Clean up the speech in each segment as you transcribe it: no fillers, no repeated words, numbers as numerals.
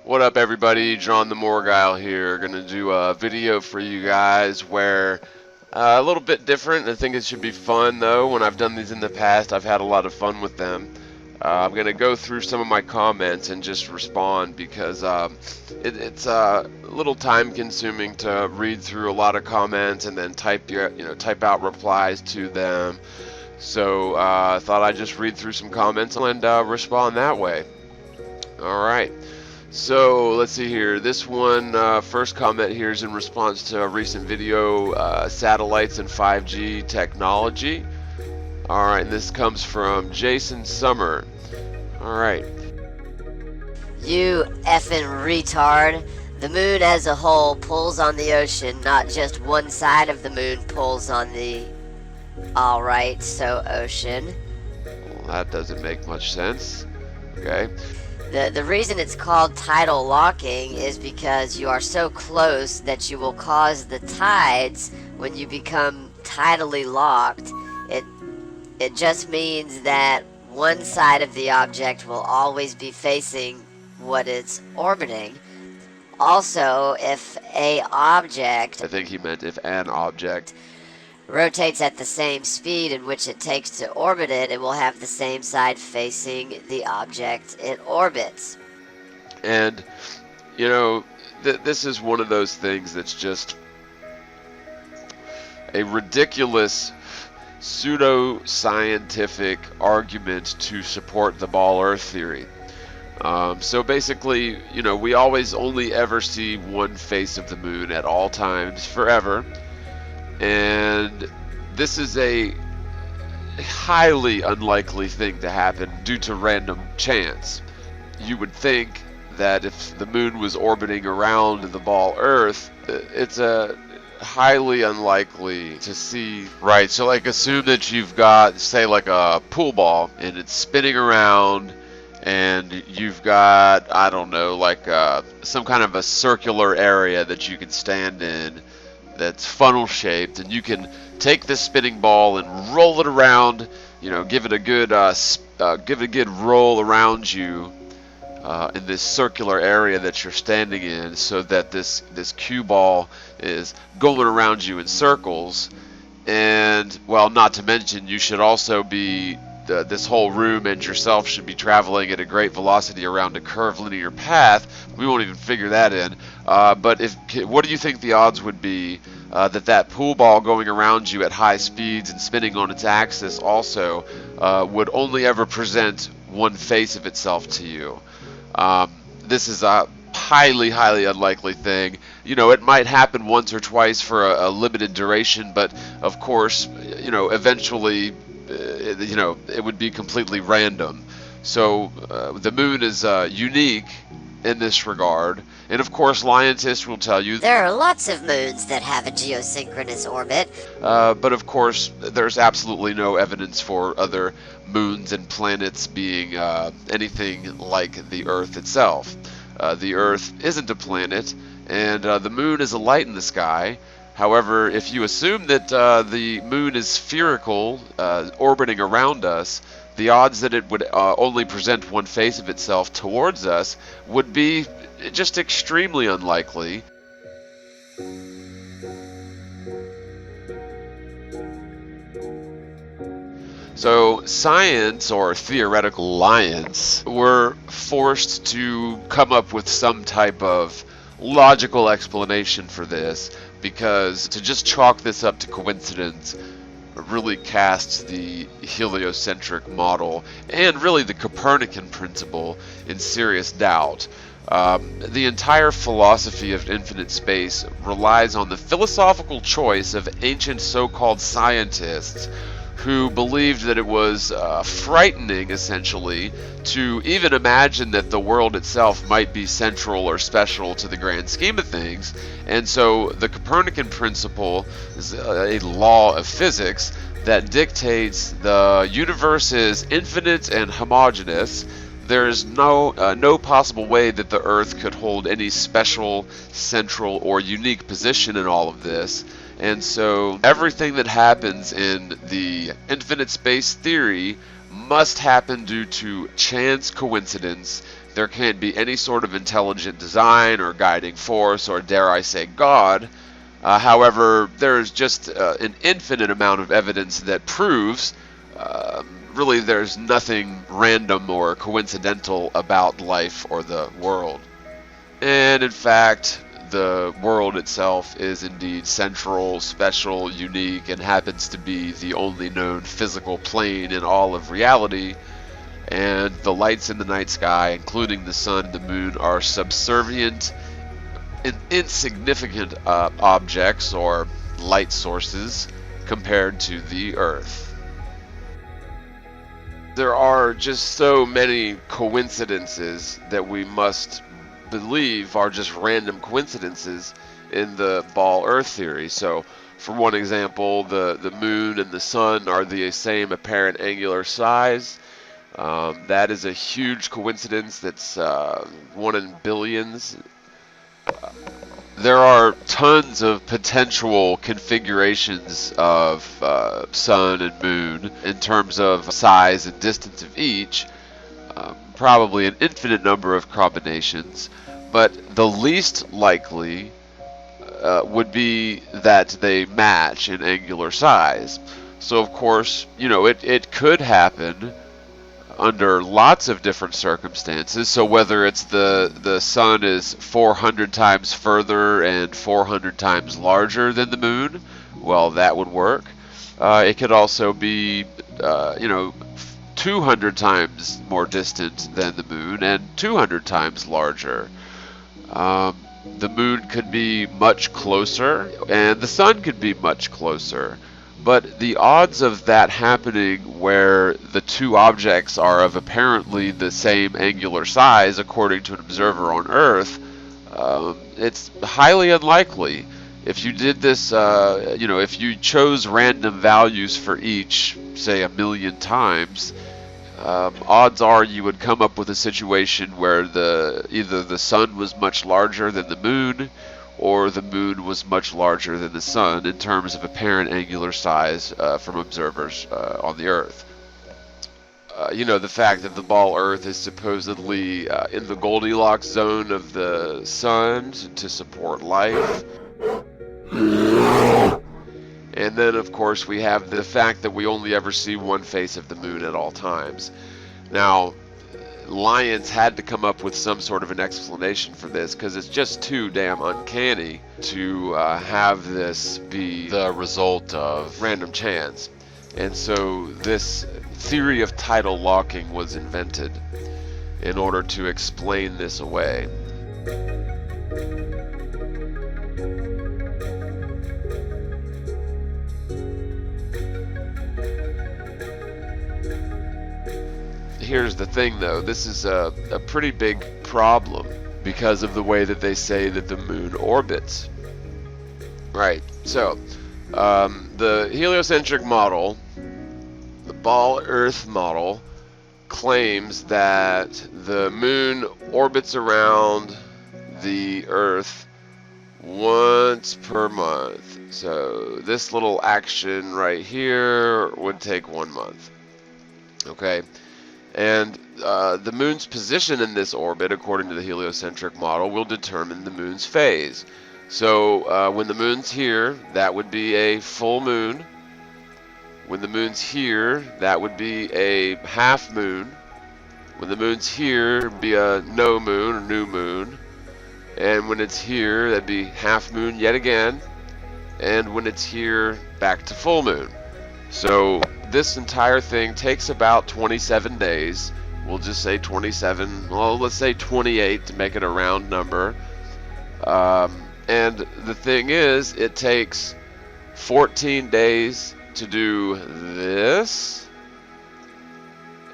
What up, everybody? John the Morgile here. Gonna do a video for you guys where a little bit different. I think it should be fun though. When I've done these in the past, I've had a lot of fun with them. I'm gonna go through some of my comments and just respond because it's a little time consuming to read through a lot of comments and then type out replies to them. So I thought I'd just read through some comments and respond that way. All right. So let's see here. This one, first comment here is in response to a recent video, satellites and 5G technology. Alright, and this comes from Jason Summer. Alright. You effing retard. The moon as a whole pulls on the ocean, not just one side of the moon pulls on the... Alright, so ocean. Well, that doesn't make much sense. Okay. The reason it's called tidal locking is because you are so close that you will cause the tides when you become tidally locked. It just means that one side of the object will always be facing what it's orbiting. Also, if a object... I think he meant if an object rotates at the same speed in which it takes to orbit it, it will have the same side facing the object it orbits. And, you know, this is one of those things that's just a ridiculous pseudo-scientific argument to support the ball Earth theory. So basically, you know, we always only ever see one face of the moon at all times, forever. And this is a highly unlikely thing to happen due to random chance. You would think that if the moon was orbiting around the ball Earth, it's a highly unlikely to see. Right, so like assume that you've got, say, like a pool ball and it's spinning around and you've got, I don't know, like some kind of a circular area that you can stand in that's funnel shaped, and you can take this spinning ball and roll it around, you know, give it a good roll around you in this circular area that you're standing in, so that this cue ball is going around you in circles. And well, not to mention, you should also be this whole room and yourself should be traveling at a great velocity around a curved linear path. We won't even figure that in. But what do you think the odds would be that pool ball going around you at high speeds and spinning on its axis also would only ever present one face of itself to you? This is a highly unlikely thing. You know, it might happen once or twice for a limited duration, but of course, you know, eventually, you know, it would be completely random. So the moon is unique in this regard, and of course scientists will tell you there are lots of moons that have a geosynchronous orbit. But of course there's absolutely no evidence for other moons and planets being anything like the Earth itself. The Earth isn't a planet, and the moon is a light in the sky. However, if you assume that the moon is spherical, orbiting around us, the odds that it would only present one face of itself towards us would be just extremely unlikely. So science, or theoretical lions, were forced to come up with some type of logical explanation for this, because to just chalk this up to coincidence really casts the heliocentric model and really the Copernican principle in serious doubt. The entire philosophy of infinite space relies on the philosophical choice of ancient so-called scientists who believed that it was frightening, essentially, to even imagine that the world itself might be central or special to the grand scheme of things. And so the Copernican principle is a law of physics that dictates the universe is infinite and homogeneous. There is no possible way that the Earth could hold any special, central, or unique position in all of this. And so everything that happens in the infinite space theory must happen due to chance coincidence, there can't be any sort of intelligent design or guiding force, or dare I say God. However, there's just an infinite amount of evidence that proves really there's nothing random or coincidental about life or the world. And in fact, the world itself is indeed central, special, unique, and happens to be the only known physical plane in all of reality. And the lights in the night sky, including the sun and the moon, are subservient, insignificant objects or light sources compared to the Earth. There are just so many coincidences that we must believe are just random coincidences in the ball Earth theory. So, for one example, the moon and the sun are the same apparent angular size. That is a huge coincidence. That's 1 in billions. There are tons of potential configurations of sun and moon in terms of size and distance of each. Probably an infinite number of combinations, but the least likely would be that they match in angular size. So of course, it could happen under lots of different circumstances. So whether it's the sun is 400 times further and 400 times larger than the moon, well, that would work. It could also be 200 times more distant than the moon and 200 times larger. The moon could be much closer and the sun could be much closer. But the odds of that happening where the two objects are of apparently the same angular size, according to an observer on Earth, it's highly unlikely. If you did this, if you chose random values for each, say 1,000,000 times, odds are you would come up with a situation where either the sun was much larger than the moon, or the moon was much larger than the sun in terms of apparent angular size from observers on the Earth. The fact that the ball Earth is supposedly in the Goldilocks zone of the sun to support life. And then, of course, we have the fact that we only ever see one face of the moon at all times. Now, Lions had to come up with some sort of an explanation for this, because it's just too damn uncanny to have this be the result of random chance. And so this theory of tidal locking was invented in order to explain this away. Here's the thing, though. This is a pretty big problem because of the way that they say that the moon orbits. Right. So, the heliocentric model, the ball Earth model, claims that the moon orbits around the Earth once per month. So, this little action right here would take 1 month. Okay. And the moon's position in this orbit, according to the heliocentric model, will determine the moon's phase. So when the moon's here, that would be a full moon. When the moon's here, that would be a half moon. When the moon's here, it'd be a no moon or new moon. And when it's here, that'd be half moon yet again. And when it's here, back to full moon. So this entire thing takes about 27 days. We'll just say 27, well, let's say 28 to make it a round number. And the thing is, it takes 14 days to do this,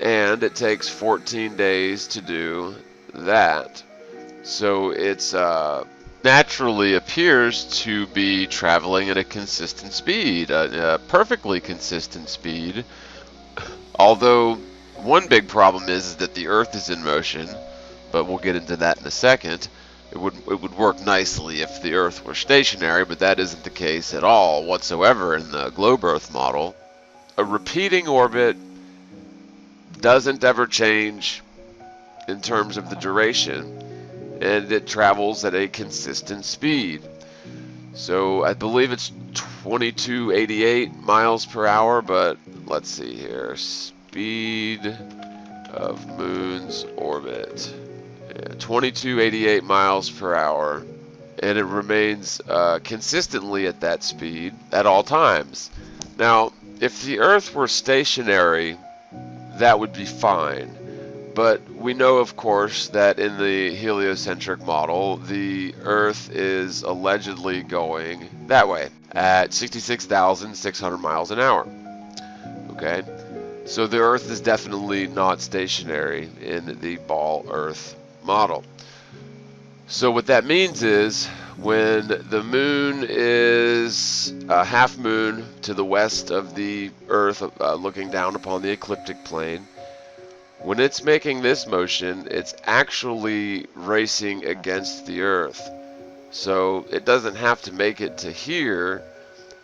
and it takes 14 days to do that. So it's naturally appears to be traveling at a consistent speed, a perfectly consistent speed. Although one big problem is that the Earth is in motion, but we'll get into that in a second. It would work nicely if the Earth were stationary, but that isn't the case at all whatsoever in the globe Earth model. A repeating orbit doesn't ever change. in terms of the duration, and it travels at a consistent speed. So I believe it's 2288 miles per hour, but let's see here. Speed of moon's orbit. Yeah, 2288 miles per hour. And it remains consistently at that speed at all times. Now, if the Earth were stationary, that would be fine. But we know, of course, that in the heliocentric model, the Earth is allegedly going that way at 66,600 miles an hour. Okay? So the Earth is definitely not stationary in the ball Earth model. So what that means is when the moon is a half moon to the west of the Earth, looking down upon the ecliptic plane, when it's making this motion, it's actually racing against the Earth. So it doesn't have to make it to here.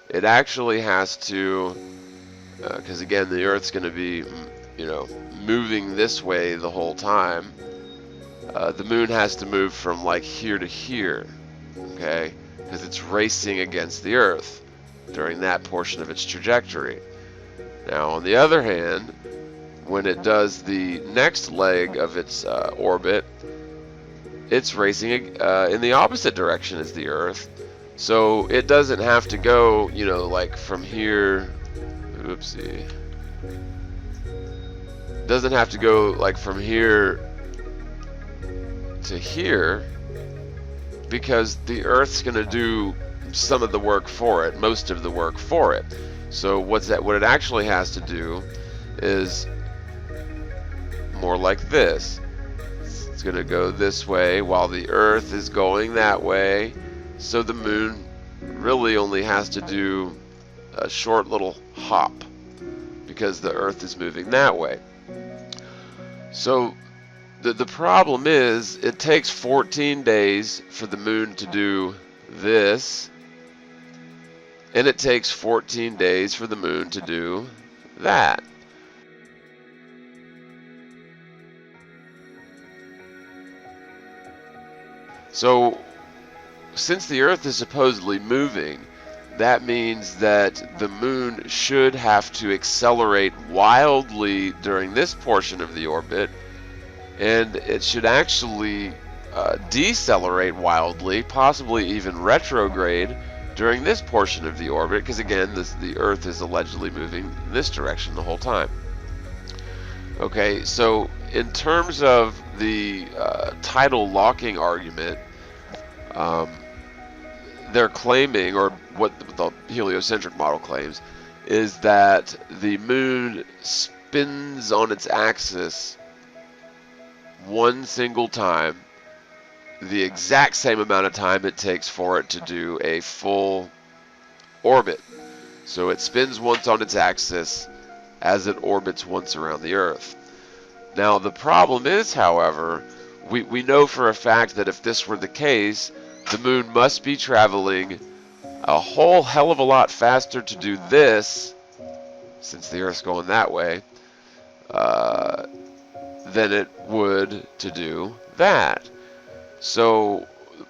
It actually has to, because again, the Earth's going to be, moving this way the whole time. The moon has to move from like here to here, okay? Because it's racing against the Earth during that portion of its trajectory. Now, on the other hand, when it does the next leg of its orbit, it's racing in the opposite direction as the Earth. So it doesn't have to go, like from here, oopsie. It doesn't have to go like from here to here, because the Earth's going to do some of the work for it, most of the work for it. So what it actually has to do is more like this. It's going to go this way while the Earth is going that way. So the moon really only has to do a short little hop because the Earth is moving that way. So the problem is it takes 14 days for the moon to do this, and it takes 14 days for the moon to do that. So since the Earth is supposedly moving, that means that the moon should have to accelerate wildly during this portion of the orbit, and it should actually decelerate wildly, possibly even retrograde during this portion of the orbit, because again, the Earth is allegedly moving in this direction the whole time. Okay, so in terms of the tidal locking argument, they're claiming, or what the heliocentric model claims, is that the moon spins on its axis one single time, the exact same amount of time it takes for it to do a full orbit. So it spins once on its axis as it orbits once around the Earth. Now the problem is, however, we know for a fact that if this were the case, the moon must be traveling a whole hell of a lot faster to do this, since the Earth's going that way, than it would to do that. So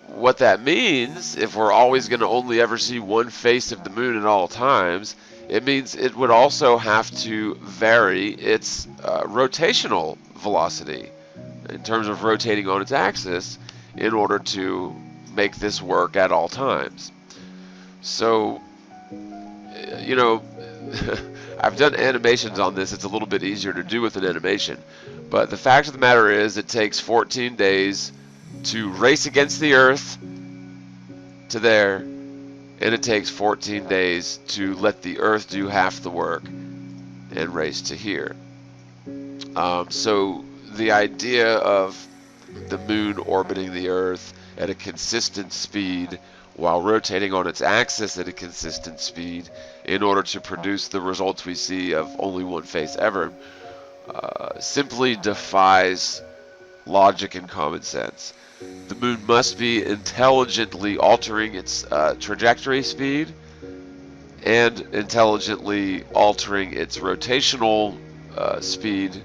what that means, if we're always going to only ever see one face of the moon at all times, it means it would also have to vary its rotational velocity in terms of rotating on its axis in order to make this work at all times. So, I've done animations on this. It's a little bit easier to do with an animation. But the fact of the matter is, it takes 14 days to race against the Earth to there, and it takes 14 days to let the Earth do half the work and race to here. So the idea of the moon orbiting the Earth at a consistent speed while rotating on its axis at a consistent speed in order to produce the results we see of only one face ever simply defies logic and common sense. The moon must be intelligently altering its trajectory speed and intelligently altering its rotational speed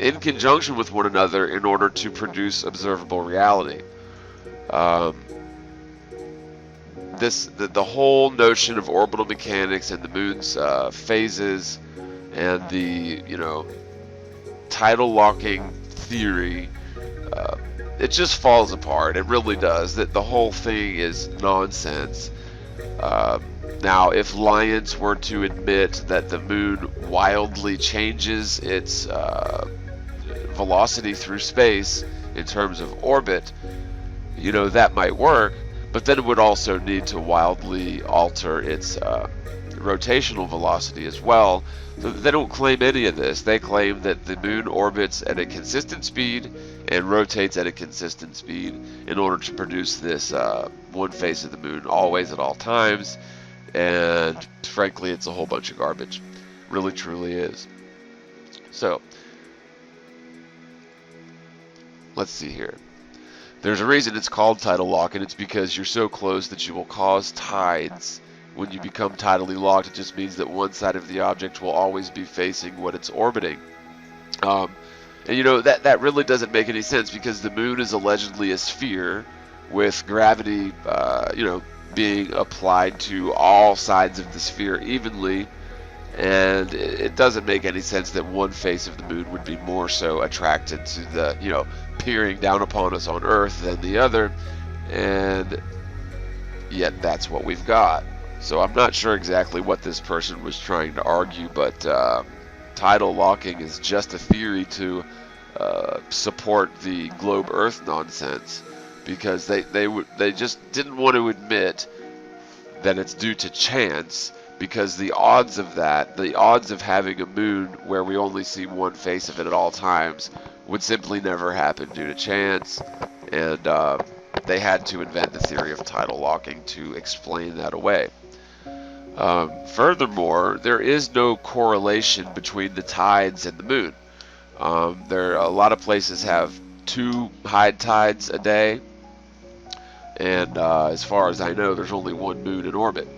in conjunction with one another in order to produce observable reality. Um, the whole notion of orbital mechanics and the moon's phases and the tidal locking theory, uh, it just falls apart. It really does. That the whole thing is nonsense. Uh, Now, if Lyons were to admit that the moon wildly changes its velocity through space in terms of orbit, that might work, but then it would also need to wildly alter its rotational velocity as well. So they don't claim any of this. They claim that the moon orbits at a consistent speed and rotates at a consistent speed in order to produce this one face of the moon always at all times. And frankly, it's a whole bunch of garbage. Really, truly is. So, let's see here. There's a reason it's called tidal lock, and it's because you're so close that you will cause tides. When you become tidally locked, it just means that one side of the object will always be facing what it's orbiting. And that really doesn't make any sense, because the moon is allegedly a sphere with gravity, being applied to all sides of the sphere evenly, and it doesn't make any sense that one face of the moon would be more so attracted to the, peering down upon us on Earth than the other, and yet that's what we've got. So I'm not sure exactly what this person was trying to argue, but tidal locking is just a theory to support the globe Earth nonsense, because they just didn't want to admit that it's due to chance, because the odds of having a moon where we only see one face of it at all times would simply never happen due to chance, and they had to invent the theory of tidal locking to explain that away. Furthermore, there is no correlation between the tides and the moon. A lot of places have 2 high tides a day, and as far as I know, there's only one moon in orbit.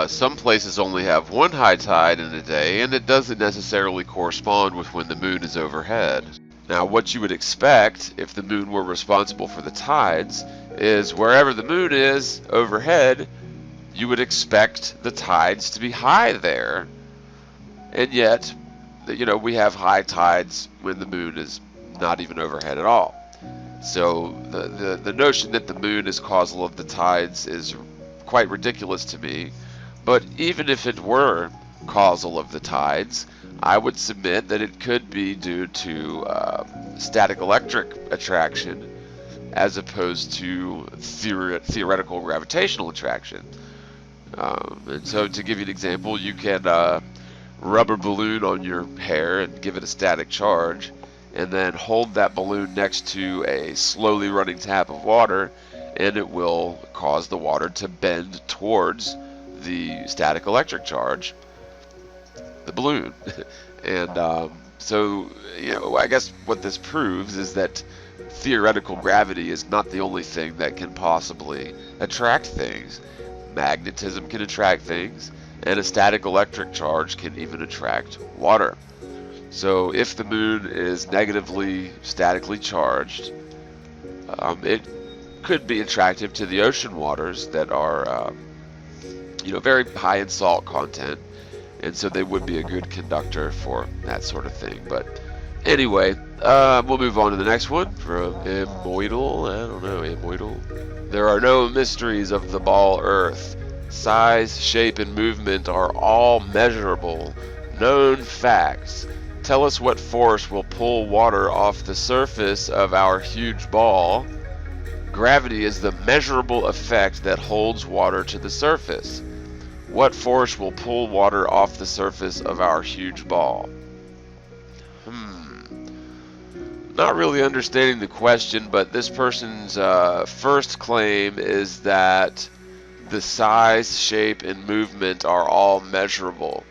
Some places only have 1 high tide in a day, and it doesn't necessarily correspond with when the moon is overhead. Now, what you would expect if the moon were responsible for the tides is wherever the moon is overhead, you would expect the tides to be high there, and yet, we have high tides when the moon is not even overhead at all. So the notion that the moon is causal of the tides is quite ridiculous to me. But even if it were causal of the tides, I would submit that it could be due to static electric attraction as opposed to theoretical gravitational attraction. And so, to give you an example, you can rubber balloon on your hair and give it a static charge, and then hold that balloon next to a slowly running tap of water, and it will cause the water to bend towards the static electric charge, the balloon. And so, I guess what this proves is that theoretical gravity is not the only thing that can possibly attract things. Magnetism can attract things, and a static electric charge can even attract water. So if the moon is negatively statically charged, it could be attractive to the ocean waters that are, very high in salt content, and so they would be a good conductor for that sort of thing. But anyway, we'll move on to the next one from Immoidal. There are no mysteries of the ball Earth. Size, shape, and movement are all measurable, known facts. Tell us what force will pull water off the surface of our huge ball. Gravity is the measurable effect that holds water to the surface. What force will pull water off the surface of our huge ball? Not really understanding the question, but this person's first claim is that the size, shape, and movement are all measurable.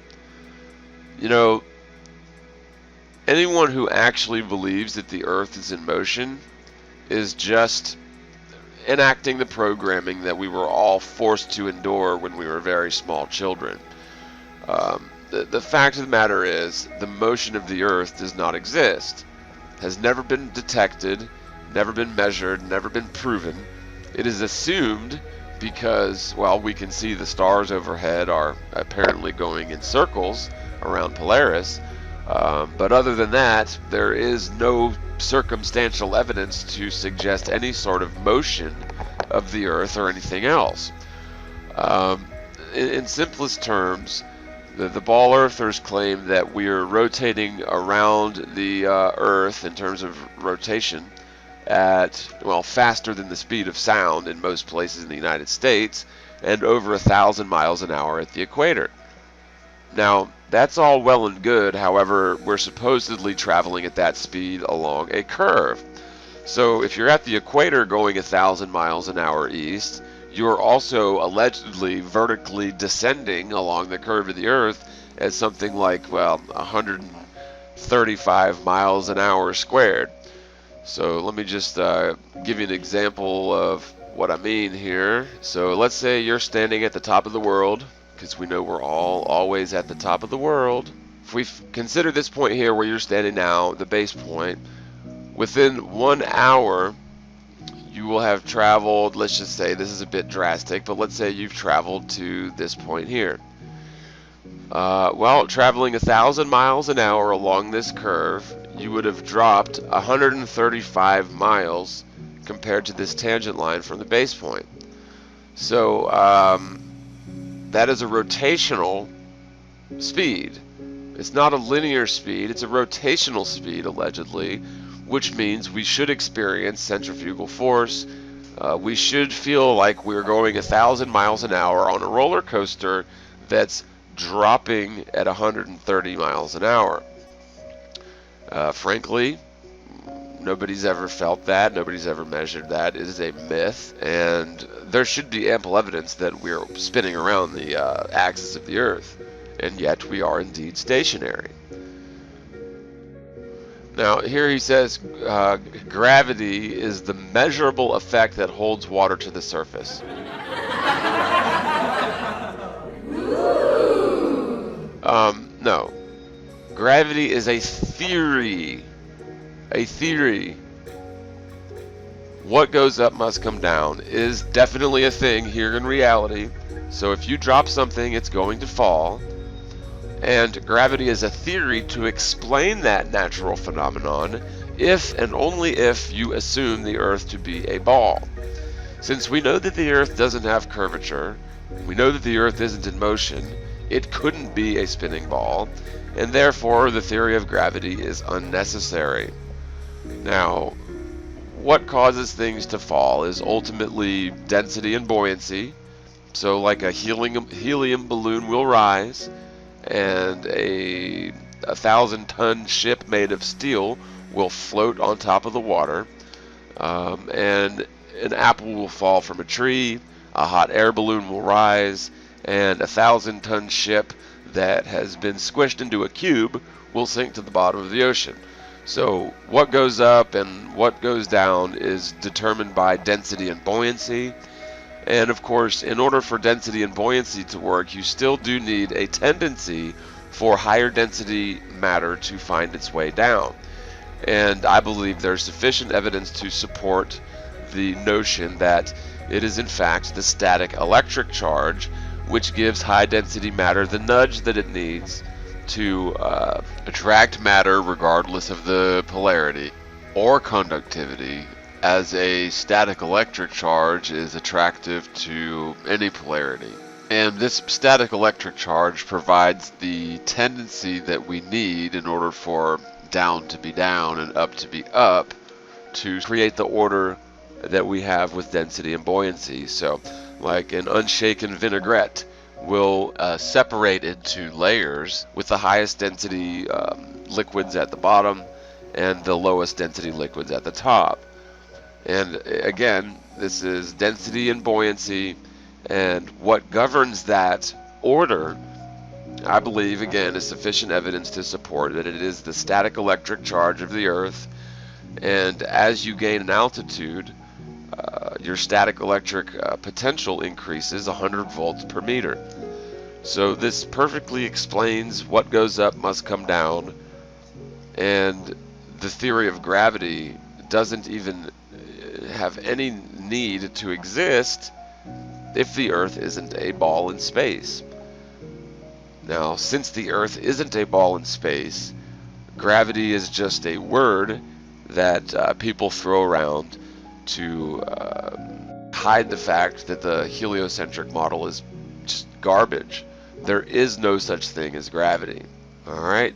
Anyone who actually believes that the Earth is in motion is just enacting the programming that we were all forced to endure when we were very small children. The fact of the matter is, the motion of the Earth does not exist. has never been detected, never been measured, never been proven. It is assumed because, well, we can see the stars overhead are apparently going in circles around Polaris. But other than that, there is no circumstantial evidence to suggest any sort of motion of the Earth or anything else. In simplest terms, the ball earthers claim that we are rotating around the Earth in terms of rotation at, well, faster than the speed of sound in most places in the United States, and over 1,000 miles an hour at the equator. Now, that's all well and good. However, we're supposedly traveling at that speed along a curve. So if you're at the equator going 1,000 miles an hour east, you're also allegedly vertically descending along the curve of the Earth at something like, well, 135 miles an hour squared. So let me just give you an example of what I mean here. So let's say you're standing at the top of the world, because we know we're all always at the top of the world. If we consider this point here where you're standing now, the base point, within 1 hour, you will have traveled, let's just say, this is a bit drastic, but let's say you've traveled to this point here. Well, traveling 1,000 miles an hour along this curve, you would have dropped 135 miles compared to this tangent line from the base point. So that is a rotational speed. It's not a linear speed, it's a rotational speed, allegedly, which means we should experience centrifugal force. We should feel like we're going 1,000 miles an hour on a roller coaster that's dropping at 130 miles an hour. Frankly, nobody's ever felt that. Nobody's ever measured that. It is a myth, and there should be ample evidence that we're spinning around the axis of the Earth, and yet we are indeed stationary. Now, here he says gravity is the measurable effect that holds water to the surface. No. Gravity is a theory. A theory. What goes up must come down is definitely a thing here in reality. So if you drop something, it's going to fall. And gravity is a theory to explain that natural phenomenon if and only if you assume the Earth to be a ball. Since we know that the Earth doesn't have curvature, we know that the Earth isn't in motion, it couldn't be a spinning ball, and therefore the theory of gravity is unnecessary. Now, what causes things to fall is ultimately density and buoyancy. So like a helium balloon will rise, and a 1,000-ton ship made of steel will float on top of the water, and an apple will fall from a tree, a hot air balloon will rise, and a 1,000-ton ship that has been squished into a cube will sink to the bottom of the ocean. So what goes up and what goes down is determined by density and buoyancy. And of course, in order for density and buoyancy to work, you still do need a tendency for higher density matter to find its way down. And I believe there's sufficient evidence to support the notion that it is in fact the static electric charge which gives high density matter the nudge that it needs to attract matter regardless of the polarity or conductivity, as a static electric charge is attractive to any polarity. And this static electric charge provides the tendency that we need in order for down to be down and up to be up to create the order that we have with density and buoyancy. So like an unshaken vinaigrette will separate into layers with the highest density liquids at the bottom and the lowest density liquids at the top. And again, this is density and buoyancy, and what governs that order, I believe, again, is sufficient evidence to support that it is the static electric charge of the Earth, and as you gain an altitude, your static electric potential increases 100 volts per meter. So this perfectly explains what goes up must come down, and the theory of gravity doesn't even have any need to exist if the Earth isn't a ball in space. Now, since the Earth isn't a ball in space, gravity is just a word that people throw around to hide the fact that the heliocentric model is just garbage. There is no such thing as gravity. Alright?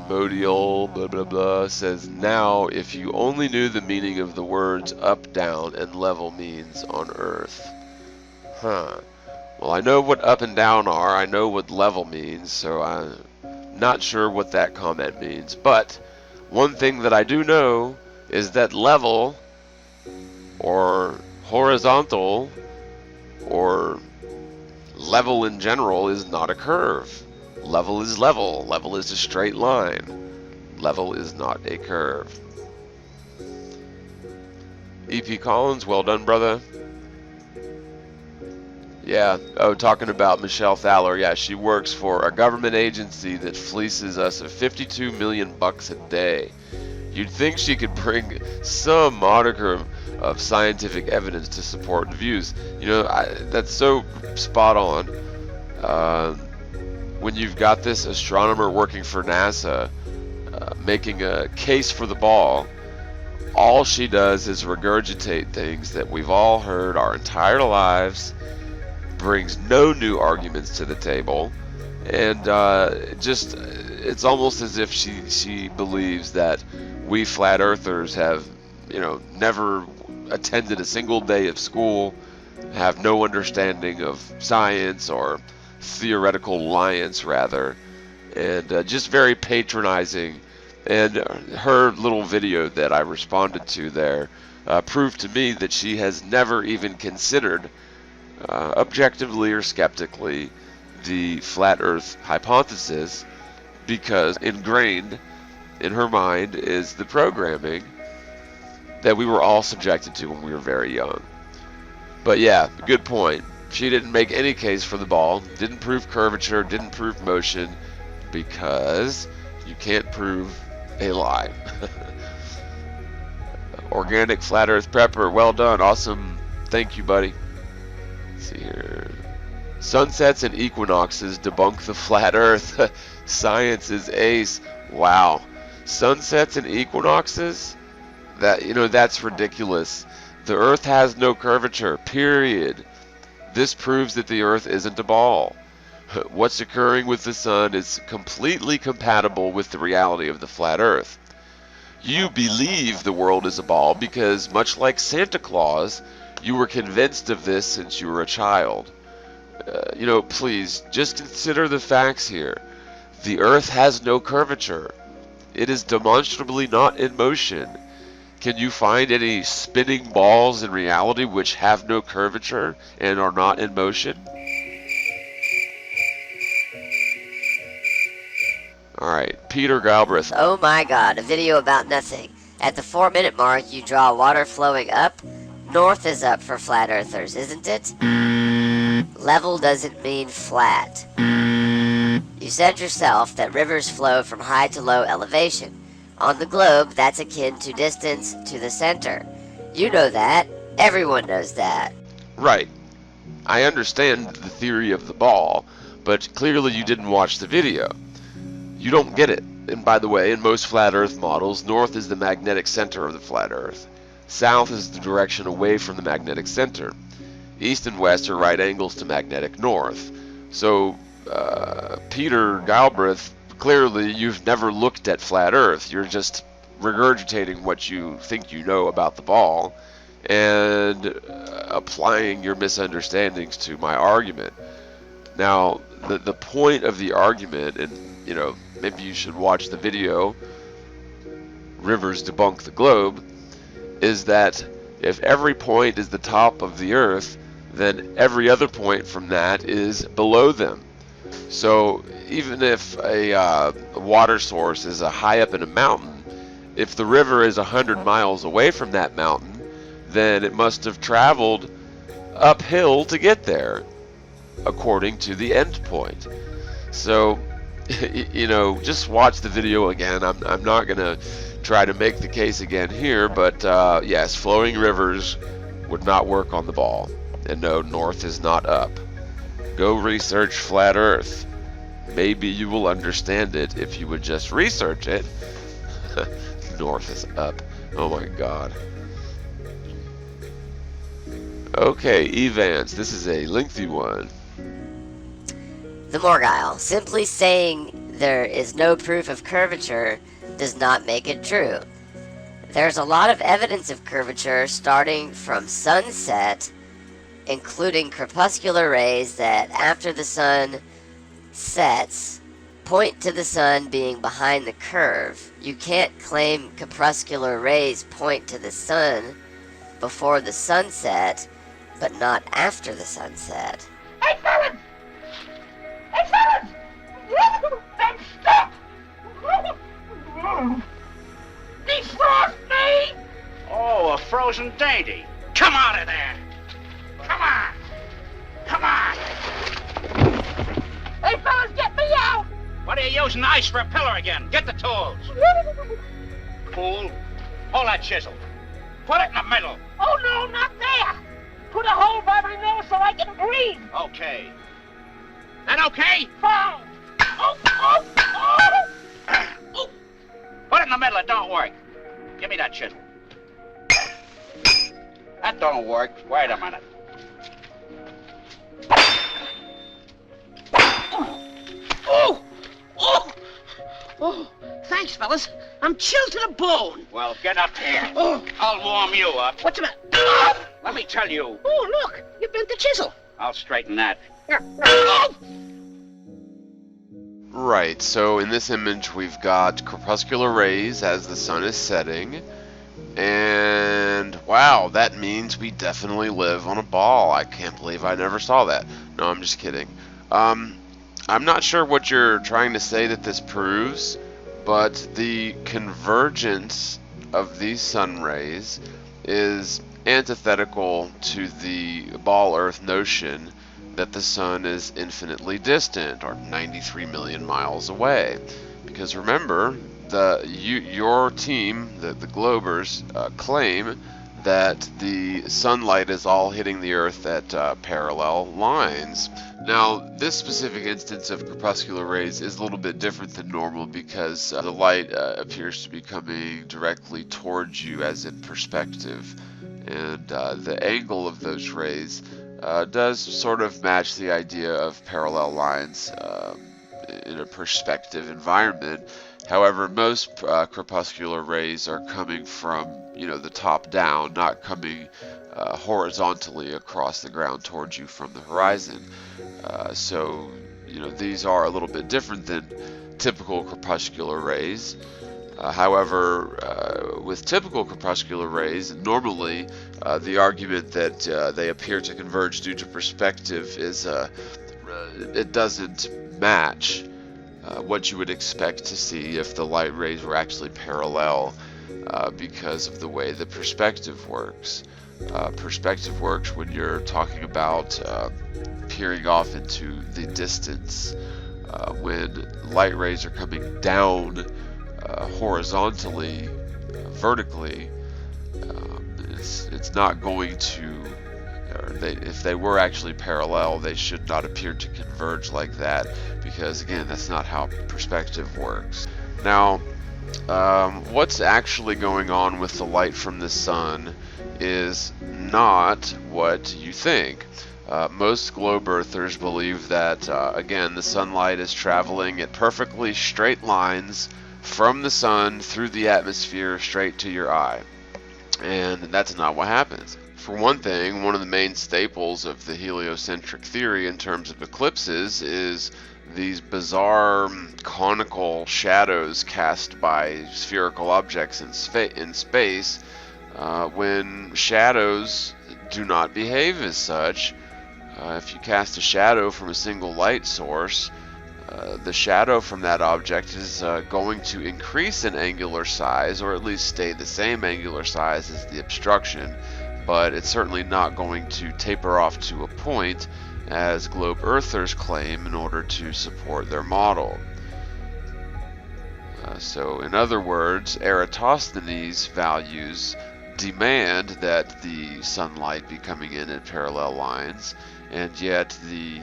Modial blah blah blah says, now if you only knew the meaning of the words up, down, and level means on Earth. Huh. Well, I know what up and down are, I know what level means, so I'm not sure what that comment means. But one thing that I do know is that level, or horizontal, or level in general, is not a curve. Level is level. Level is a straight line. Level is not a curve. E.P. Collins, well done, brother. Yeah, oh, talking about Michelle Thaler. Yeah, she works for a government agency that fleeces us of $52 million a day. You'd think she could bring some modicum of scientific evidence to support the views. You know, that's so spot on. When you've got this astronomer working for NASA making a case for the ball, all she does is regurgitate things that we've all heard our entire lives, brings no new arguments to the table, and it's almost as if she believes that we flat earthers have, never attended a single day of school, have no understanding of science, or theoretical liance rather, and just very patronizing. And her little video that I responded to there proved to me that she has never even considered objectively or skeptically the flat earth hypothesis, because ingrained in her mind is the programming that we were all subjected to when we were very young. But yeah, good point. She didn't make any case for the ball, didn't prove curvature, didn't prove motion, because you can't prove a lie. Organic Flat Earth Prepper, well done, awesome, thank you, buddy. Let's see here. Sunsets and equinoxes debunk the flat Earth. Science is ace. Wow. Sunsets and equinoxes? That's ridiculous. The Earth has no curvature, period. This proves that the Earth isn't a ball. What's occurring with the sun is completely compatible with the reality of the flat Earth. You believe the world is a ball because, much like Santa Claus, you were convinced of this since you were a child. Please, just consider the facts here. The Earth has no curvature. It is demonstrably not in motion. Can you find any spinning balls in reality which have no curvature and are not in motion? Alright, Peter Galbraith. Oh my god, a video about nothing. At the 4-minute mark, you draw water flowing up. North is up for flat earthers, isn't it? Level doesn't mean flat. You said yourself that rivers flow from high to low elevation. On the globe, that's akin to distance to the center. You know that. Everyone knows that. Right. I understand the theory of the ball, but clearly you didn't watch the video. You don't get it. And by the way, in most flat Earth models, north is the magnetic center of the flat Earth. South is the direction away from the magnetic center. East and west are right angles to magnetic north. So, Peter Galbraith, clearly you've never looked at flat Earth. You're just regurgitating what you think you know about the ball and applying your misunderstandings to my argument. Now, the point of the argument, and maybe you should watch the video, Rivers Debunk the Globe, is that if every point is the top of the Earth, then every other point from that is below them. So even if a water source is high up in a mountain, if the river is 100 miles away from that mountain, then it must have traveled uphill to get there, according to the end point. So just watch the video again. I'm not going to try to make the case again here, but yes, flowing rivers would not work on the ball. And no, north is not up. Go research flat Earth. Maybe you will understand it if you would just research it. North is up. Oh my god. Okay, Evans, this is a lengthy one. The Morgile. Simply saying there is no proof of curvature does not make it true. There's a lot of evidence of curvature starting from sunset, including crepuscular rays that, after the sun sets, point to the sun being behind the curve. You can't claim crepuscular rays point to the sun before the sunset, but not after the sunset. Hey, fellas! Hey, fellas! I'm stuck! Defrost me! Oh, a frozen dainty. Come out of there. Come on! Come on! Hey, fellas, get me out! What are you using ice for a pillar again? Get the tools. Fool. Hold that chisel. Put it in the middle. Oh, no, not there! Put a hole by my nose so I can breathe! Okay. That okay? Fine! Oh, oh, oh! Put it in the middle. It don't work. Give me that chisel. That don't work. Wait a minute. Oh! Oh! Oh! Thanks, fellas. I'm chilled to the bone. Well, get up here. Oh! I'll warm you up. What's the matter? Let me tell you. Oh, look! You bent the chisel. I'll straighten that. Oh! Right, so in this image we've got crepuscular rays as the sun is setting, and wow, that means we definitely live on a ball. I can't believe I never saw that. No, I'm just kidding. I'm not sure what you're trying to say that this proves, but the convergence of these sun rays is antithetical to the ball Earth notion that the sun is infinitely distant, or 93 million miles away. Because remember, your team, the Globers, claim that the sunlight is all hitting the Earth at parallel lines. Now, this specific instance of crepuscular rays is a little bit different than normal because the light appears to be coming directly towards you, as in perspective. And the angle of those rays does sort of match the idea of parallel lines in a perspective environment. However, most crepuscular rays are coming from, the top down, not coming horizontally across the ground towards you from the horizon. So, these are a little bit different than typical crepuscular rays. However, with typical crepuscular rays, normally the argument that they appear to converge due to perspective is it doesn't match what you would expect to see if the light rays were actually parallel because of the way the perspective works. Perspective works when you're talking about peering off into the distance. When light rays are coming down horizontally, vertically, it's not going to, if they were actually parallel, they should not appear to converge like that, because again, that's not how perspective works. Now, what's actually going on with the light from the sun is not what you think. Most globe earthers believe that, again, the sunlight is traveling at perfectly straight lines from the sun through the atmosphere straight to your eye. And that's not what happens. For one thing, one of the main staples of the heliocentric theory in terms of eclipses is these bizarre conical shadows cast by spherical objects in space when shadows do not behave as such. If you cast a shadow from a single light source, the shadow from that object is going to increase in angular size, or at least stay the same angular size as the obstruction, but it's certainly not going to taper off to a point, as globe earthers claim in order to support their model. So in other words, Eratosthenes' values demand that the sunlight be coming in at parallel lines, and yet the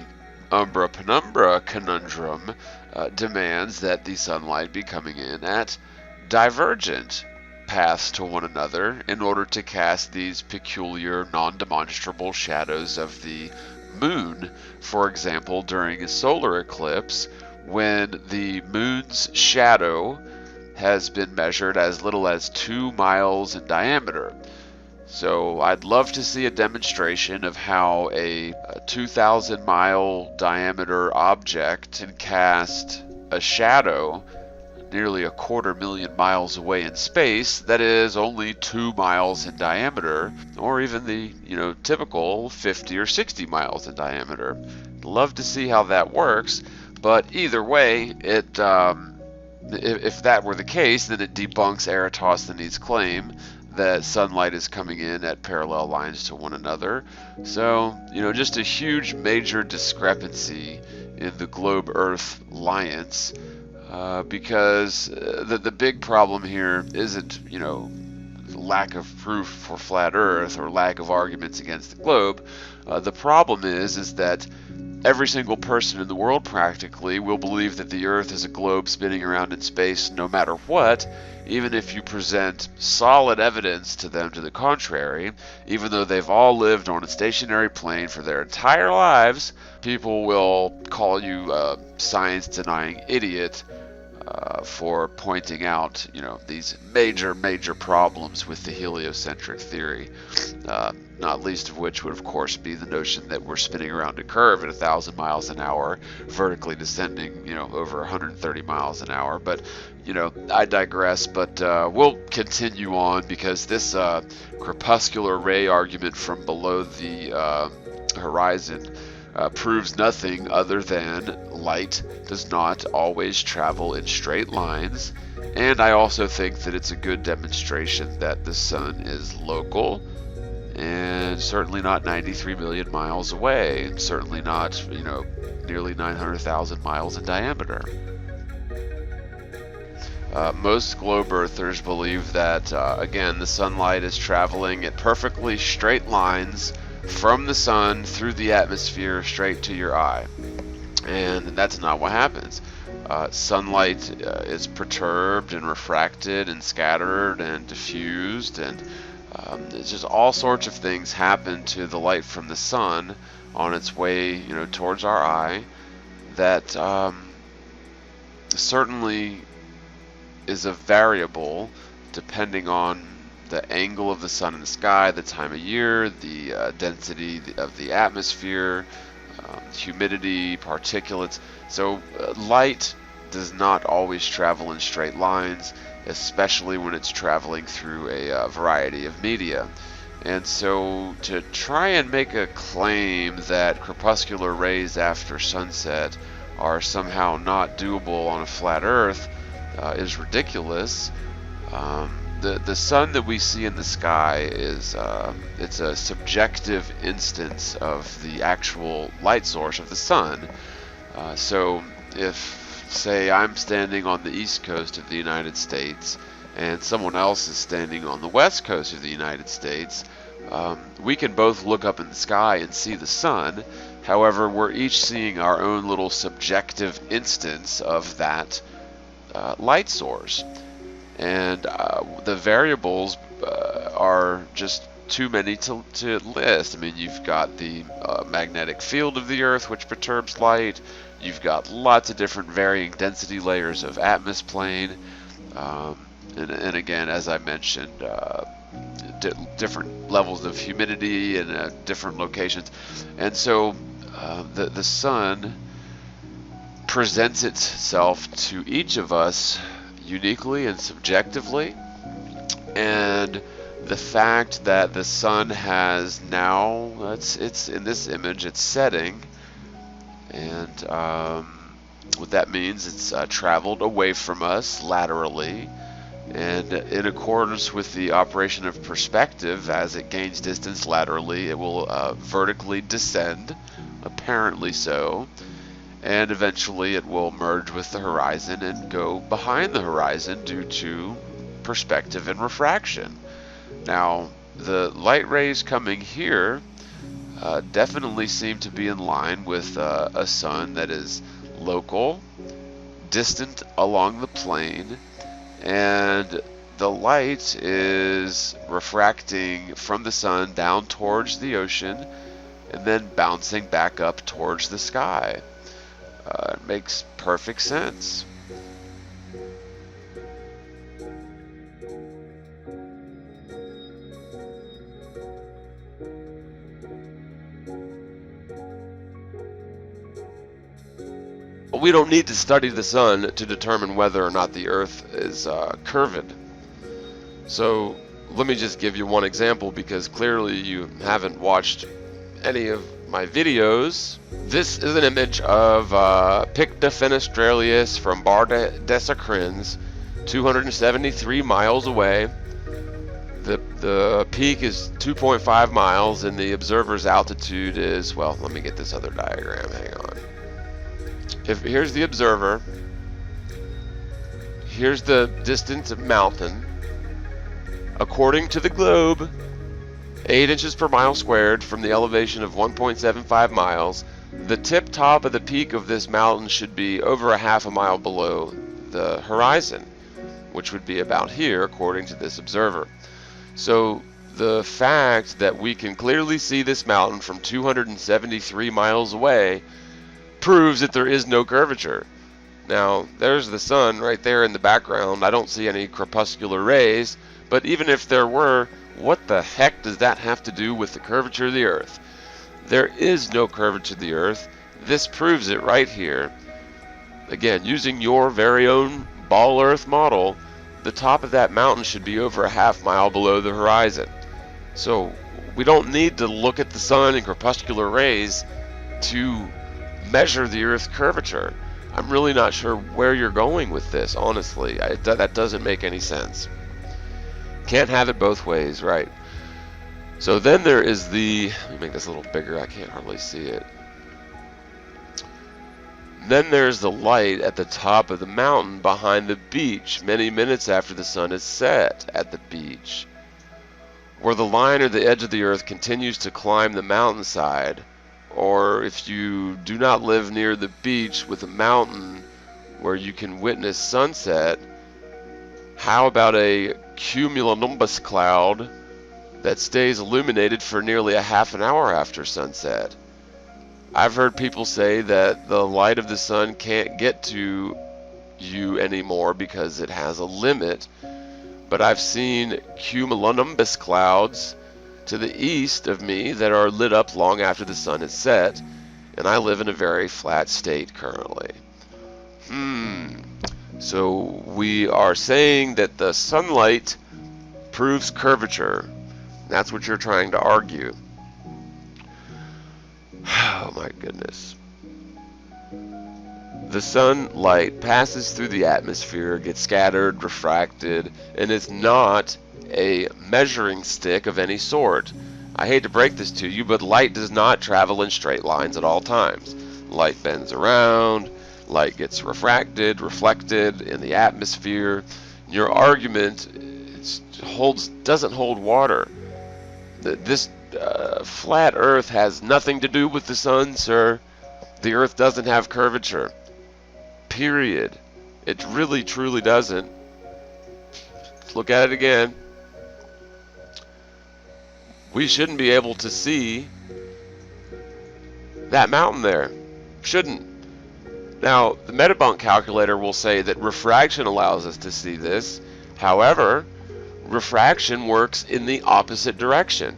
umbra penumbra conundrum demands that the sunlight be coming in at divergent paths to one another in order to cast these peculiar non-demonstrable shadows of the moon. For example, during a solar eclipse, when the moon's shadow has been measured as little as 2 miles in diameter. So I'd love to see a demonstration of how a 2,000 mile diameter object can cast a shadow nearly 250,000 miles away in space that is only 2 miles in diameter, or even the typical 50 or 60 miles in diameter. Love to see how that works, but either way, if that were the case, then it debunks Eratosthenes' claim that sunlight is coming in at parallel lines to one another. So, just a huge major discrepancy in the globe-Earth alliance, because the big problem here isn't, lack of proof for flat Earth or lack of arguments against the globe. The problem is that every single person in the world practically will believe that the Earth is a globe spinning around in space no matter what, even if you present solid evidence to them to the contrary. Even though they've all lived on a stationary plane for their entire lives, people will call you a science-denying idiot for pointing out, these major problems with the heliocentric theory. Not least of which would, of course, be the notion that we're spinning around a curve at 1,000 miles an hour, vertically descending, over 130 miles an hour. But, I digress. But we'll continue on, because this crepuscular ray argument from below the horizon proves nothing other than light does not always travel in straight lines. And I also think that it's a good demonstration that the sun is local, and certainly not 93 million miles away, and certainly not, nearly 900,000 miles in diameter. Most globe earthers believe that, again, the sunlight is traveling at perfectly straight lines from the sun through the atmosphere straight to your eye. And that's not what happens. Sunlight is perturbed and refracted and scattered and diffused, and it's just all sorts of things happen to the light from the sun on its way, towards our eye, that certainly is a variable depending on the angle of the sun in the sky, the time of year, the density of the atmosphere, humidity, particulates. So light does not always travel in straight lines, especially when it's traveling through a variety of media. And so to try and make a claim that crepuscular rays after sunset are somehow not doable on a flat Earth is ridiculous. The sun that we see in the sky is it's a subjective instance of the actual light source of the sun. So if, say, I'm standing on the east coast of the United States and someone else is standing on the west coast of the United States, we can both look up in the sky and see the sun. However, we're each seeing our own little subjective instance of that light source. And the variables are just too many to list. I mean, you've got the magnetic field of the Earth, which perturbs light. You've got lots of different varying density layers of atmosphere. And again, as I mentioned, different levels of humidity in different locations. And so the sun presents itself to each of us uniquely and subjectively, and the fact that the sun has now, it's in this image, it's setting, and what that means, it's traveled away from us laterally, and in accordance with the operation of perspective, as it gains distance laterally, it will vertically descend, apparently so. and eventually it will merge with the horizon and go behind the horizon due to perspective and refraction. Now, the light rays coming here definitely seem to be in line with a sun that is local, distant along the plane, and the light is refracting from the sun down towards the ocean and then bouncing back up towards the sky. It makes perfect sense. We don't need to study the sun to determine whether or not the Earth is curved. So let me just give you one example, because clearly you haven't watched any of my videos. This is an image of Picta Fenestralius from Bar Desacrins, 273 miles away. The peak is 2.5 miles, and the observer's altitude is, well, let me get this other diagram, hang on. Here's the observer, here's the distance of mountain. According to the globe, 8 inches per mile squared from the elevation of 1.75 miles, the tip top of the peak of this mountain should be over a half a mile below the horizon, which would be about here according to this observer. So the fact that we can clearly see this mountain from 273 miles away proves that there is no curvature. Now, there's the sun right there in the background. I don't see any crepuscular rays, but even if there were, what the heck does that have to do with the curvature of the Earth? There is no curvature of the Earth. This proves it right here. Again, using your very own ball Earth model, the top of that mountain should be over a half mile below the horizon. So we don't need to look at the sun and crepuscular rays to measure the Earth's curvature. I'm really not sure where you're going with this, honestly. That doesn't make any sense. Can't have it both ways, right? So then there is the, let me make this a little bigger, I can't hardly see it. Then there's the light at the top of the mountain behind the beach, many minutes after the sun is set at the beach. Where the line or the edge of the Earth continues to climb the mountainside, or if you do not live near the beach with a mountain where you can witness sunset, how about a cumulonimbus cloud that stays illuminated for nearly a half an hour after sunset? I've heard people say that the light of the sun can't get to you anymore because it has a limit, but I've seen cumulonimbus clouds to the east of me that are lit up long after the sun is set, and I live in a very flat state currently. So we are saying that the sunlight proves curvature. That's what you're trying to argue. Oh my goodness. The sunlight passes through the atmosphere, gets scattered, refracted, and is not a measuring stick of any sort. I hate to break this to you, but light does not travel in straight lines at all times. Light bends around, light gets refracted, reflected in the atmosphere. Your argument doesn't hold water. This flat Earth has nothing to do with the sun, sir. The Earth doesn't have curvature. Period. It really, truly doesn't. Let's look at it again. We shouldn't be able to see that mountain there. Shouldn't. Now, the Metabunk calculator will say that refraction allows us to see this. However, refraction works in the opposite direction.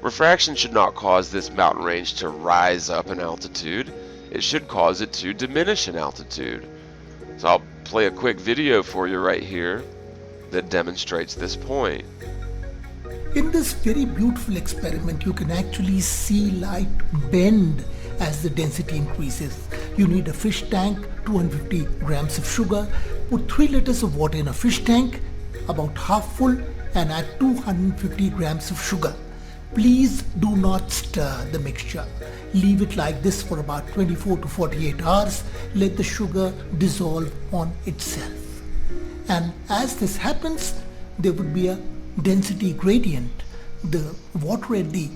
Refraction should not cause this mountain range to rise up in altitude. It should cause it to diminish in altitude. So I'll play a quick video for you right here that demonstrates this point. In this very beautiful experiment, you can actually see light bend as the density increases. You need a fish tank, 250 grams of sugar, put 3 liters of water in a fish tank, about half full, and add 250 grams of sugar. Please do not stir the mixture. Leave it like this for about 24 to 48 hours. Let the sugar dissolve on itself. And as this happens, there would be a density gradient. The water at the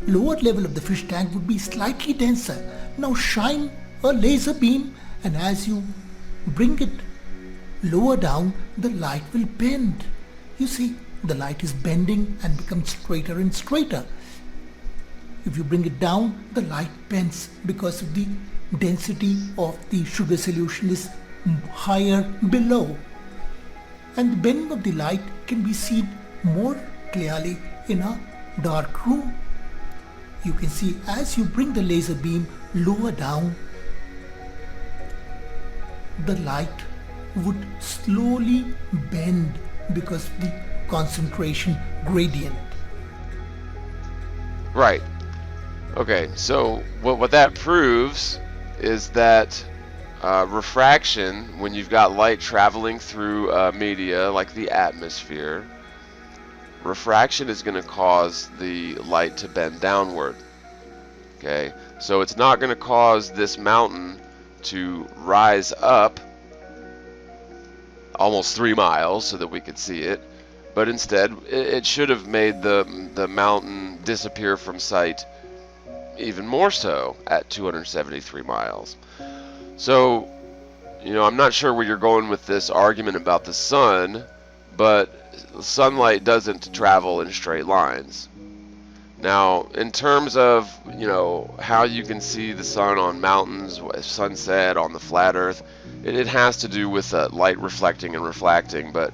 lower level of the fish tank would be slightly denser. Now shine a laser beam, and as you bring it lower down, the light will bend. You see, the light is bending and becomes straighter and straighter. If you bring it down, the light bends because of the density of the sugar solution is higher below. And the bending of the light can be seen more clearly in a dark room. You can see as you bring the laser beam lower down, the light would slowly bend because of the concentration gradient. Right. Okay, so what that proves is that refraction, when you've got light traveling through media like the atmosphere, refraction is going to cause the light to bend downward. Okay, so it's not going to cause this mountain to rise up almost 3 miles so that we could see it, but instead it should have made the mountain disappear from sight even more so at 273 miles. So, I'm not sure where you're going with this argument about the sun, but sunlight doesn't travel in straight lines. Now, in terms of, how you can see the sun on mountains, sunset, on the flat earth, it has to do with light reflecting and refracting, but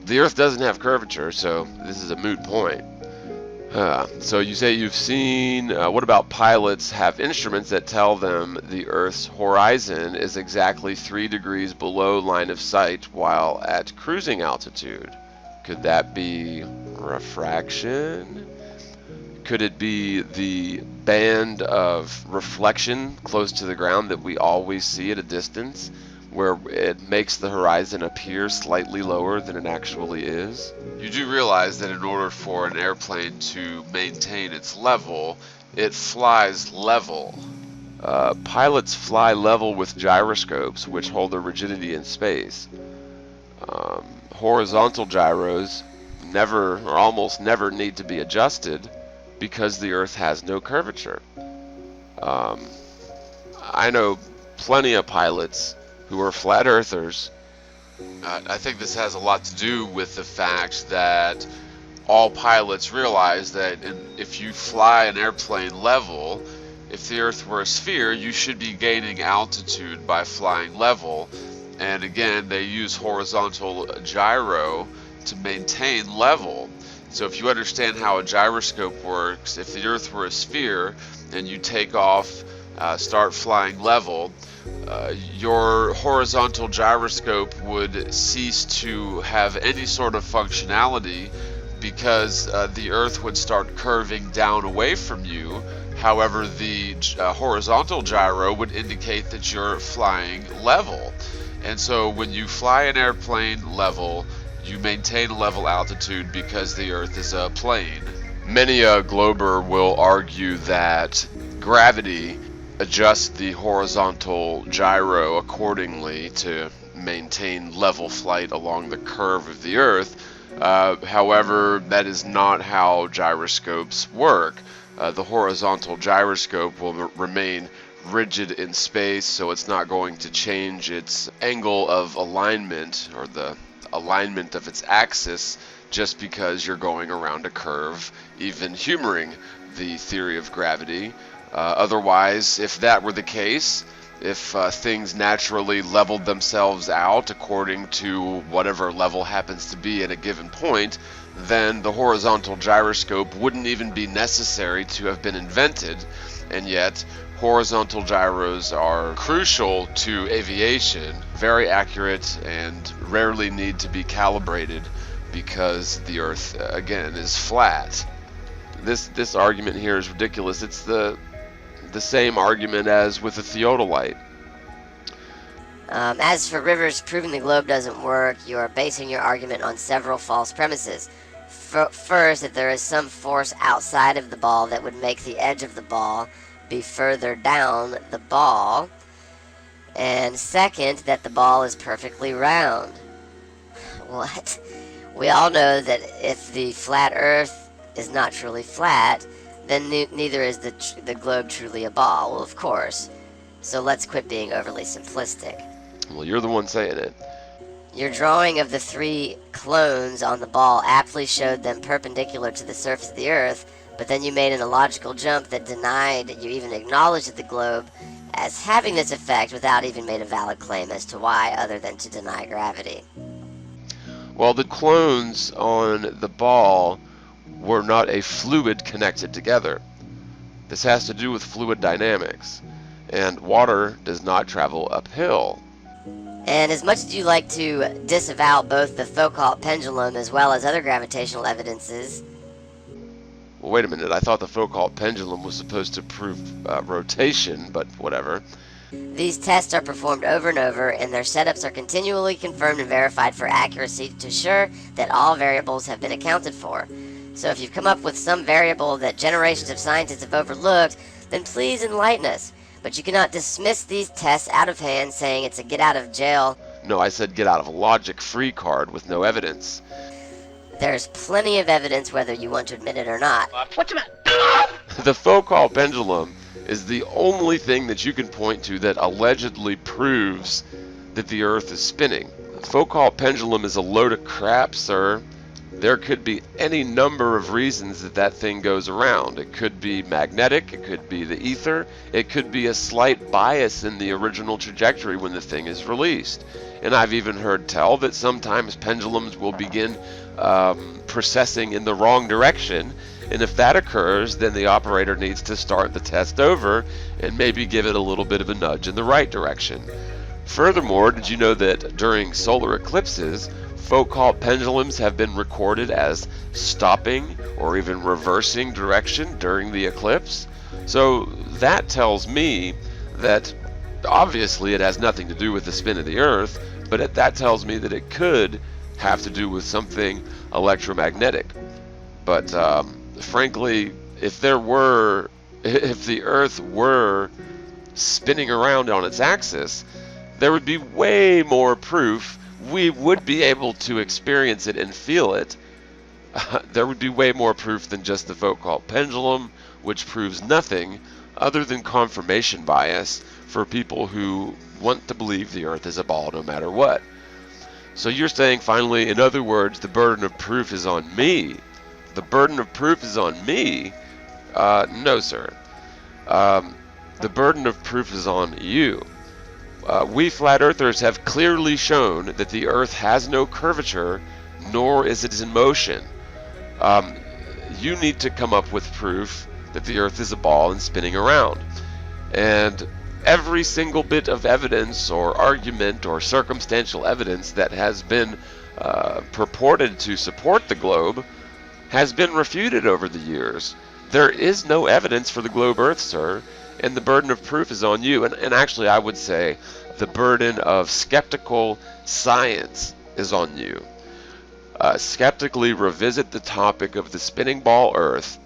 the earth doesn't have curvature, so this is a moot point. So you say you've seen, what about pilots have instruments that tell them the Earth's horizon is exactly 3 degrees below line of sight while at cruising altitude? Could that be refraction? Could it be the band of reflection close to the ground that we always see at a distance, where it makes the horizon appear slightly lower than it actually is? You do realize that in order for an airplane to maintain its level, it flies level. Pilots fly level with gyroscopes, which hold their rigidity in space. Horizontal gyros never or almost never need to be adjusted because the Earth has no curvature. I know plenty of pilots who are flat earthers. I think this has a lot to do with the fact that all pilots realize that if you fly an airplane level, if the Earth were a sphere, you should be gaining altitude by flying level. And again, they use horizontal gyro to maintain level. So if you understand how a gyroscope works, if the Earth were a sphere and you take off, start flying level, your horizontal gyroscope would cease to have any sort of functionality because the Earth would start curving down away from you. However, the horizontal gyro would indicate that you're flying level. And so when you fly an airplane level, you maintain a level altitude because the Earth is a plane. Many a glober will argue that gravity adjusts the horizontal gyro accordingly to maintain level flight along the curve of the Earth. However, that is not how gyroscopes work. The horizontal gyroscope will remain rigid in space, so it's not going to change its angle of alignment or the alignment of its axis just because you're going around a curve, even humoring the theory of gravity. Otherwise, if that were the case, if things naturally leveled themselves out according to whatever level happens to be at a given point, then the horizontal gyroscope wouldn't even be necessary to have been invented. And yet, horizontal gyros are crucial to aviation, very accurate, and rarely need to be calibrated because the Earth, again, is flat. This argument here is ridiculous. It's the same argument as with a theodolite. As for Rivers proving the globe doesn't work, you are basing your argument on several false premises. First, that there is some force outside of the ball that would make the edge of the ball be further down the ball. And second, that the ball is perfectly round. What? We all know that if the flat Earth is not truly flat, then neither is the globe truly a ball. Well, of course. So let's quit being overly simplistic. Well, you're the one saying it. Your drawing of the 3 clones on the ball aptly showed them perpendicular to the surface of the Earth, but then you made an illogical jump that denied you even acknowledged the globe as having this effect without even made a valid claim as to why other than to deny gravity. Well, the clones on the ball were not a fluid connected together. This has to do with fluid dynamics, and water does not travel uphill. And as much as you like to disavow both the Foucault pendulum as well as other gravitational evidences... Well, wait a minute, I thought the Foucault pendulum was supposed to prove rotation, but whatever. These tests are performed over and over, and their setups are continually confirmed and verified for accuracy to ensure that all variables have been accounted for. So if you've come up with some variable that generations of scientists have overlooked, then please enlighten us. But you cannot dismiss these tests out of hand saying it's a get out of jail. No, I said get out of a logic-free card with no evidence. There's plenty of evidence whether you want to admit it or not. What's the matter? The Foucault pendulum is the only thing that you can point to that allegedly proves that the Earth is spinning. The Foucault pendulum is a load of crap, sir. There could be any number of reasons that that thing goes around. It could be magnetic, it could be the ether, it could be a slight bias in the original trajectory when the thing is released. And I've even heard tell that sometimes pendulums will begin processing in the wrong direction, and if that occurs, then the operator needs to start the test over and maybe give it a little bit of a nudge in the right direction. Furthermore, did you know that during solar eclipses, Foucault pendulums have been recorded as stopping or even reversing direction during the eclipse? So that tells me that obviously it has nothing to do with the spin of the Earth, but that tells me that it could have to do with something electromagnetic. But frankly, if the Earth were spinning around on its axis, there would be way more proof. We would be able to experience it and feel it. There would be way more proof than just the Foucault pendulum, which proves nothing other than confirmation bias for people who want to believe the Earth is a ball no matter what. So you're saying, finally, in other words, the burden of proof is on me. The burden of proof is on me? No, sir. The burden of proof is on you. We flat earthers have clearly shown that the Earth has no curvature, nor is it in motion. You need to come up with proof that the Earth is a ball and spinning around. And every single bit of evidence or argument or circumstantial evidence that has been purported to support the globe has been refuted over the years. There is no evidence for the globe Earth, sir, and the burden of proof is on you. And actually, I would say the burden of skeptical science is on you. Skeptically revisit the topic of the spinning ball Earth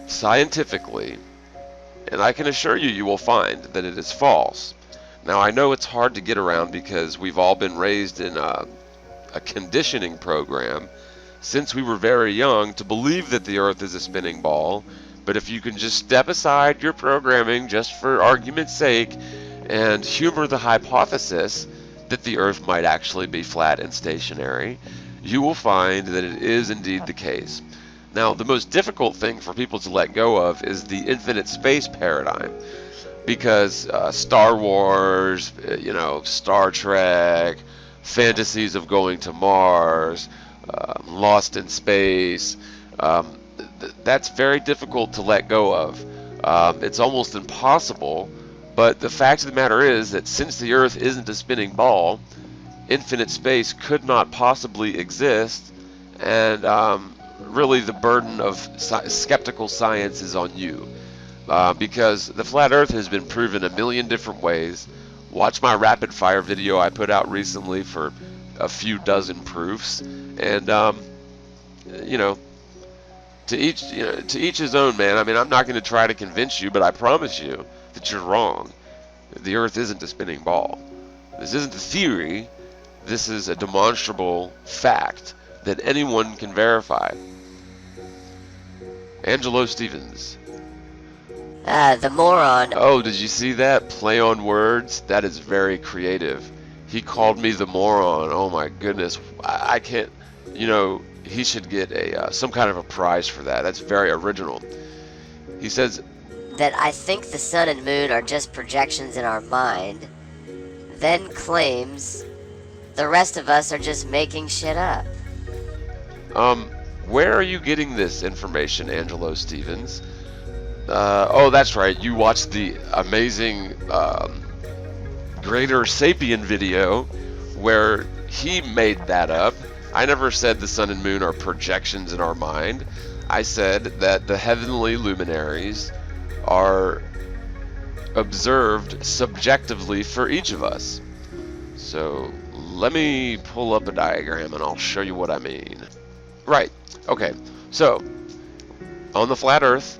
scientifically, and I can assure you, you will find that it is false. Now, I know it's hard to get around because we've all been raised in a conditioning program since we were very young to believe that the Earth is a spinning ball. But if you can just step aside your programming just for argument's sake and humor the hypothesis that the Earth might actually be flat and stationary, you will find that it is indeed the case. Now, the most difficult thing for people to let go of is the infinite space paradigm, because Star Wars, Star Trek, fantasies of going to Mars, Lost in Space, that's very difficult to let go of. It's almost impossible, but the fact of the matter is that since the Earth isn't a spinning ball, infinite space could not possibly exist, and really the burden of skeptical science is on you, because the flat Earth has been proven a million different ways. Watch my rapid fire video I put out recently for a few dozen proofs, and you know, to each his own, man. I mean, I'm not going to try to convince you, but I promise you that you're wrong. The Earth isn't a spinning ball. This isn't a theory. This is a demonstrable fact that anyone can verify. Angelo Stevens. The moron. Oh, did you see that? Play on words? That is very creative. He called me the moron. Oh my goodness. I can't, he should get some kind of a prize for that. That's very original. He says That I think the sun and moon are just projections in our mind, then claims the rest of us are just making shit up. Where are you getting this information, Angelo Stevens? Oh, that's right. You watched the amazing Greater Sapien video where he made that up. I never said the sun and moon are projections in our mind. I said that the heavenly luminaries are observed subjectively for each of us. So let me pull up a diagram and I'll show you what I mean. Right. Okay. So on the flat Earth,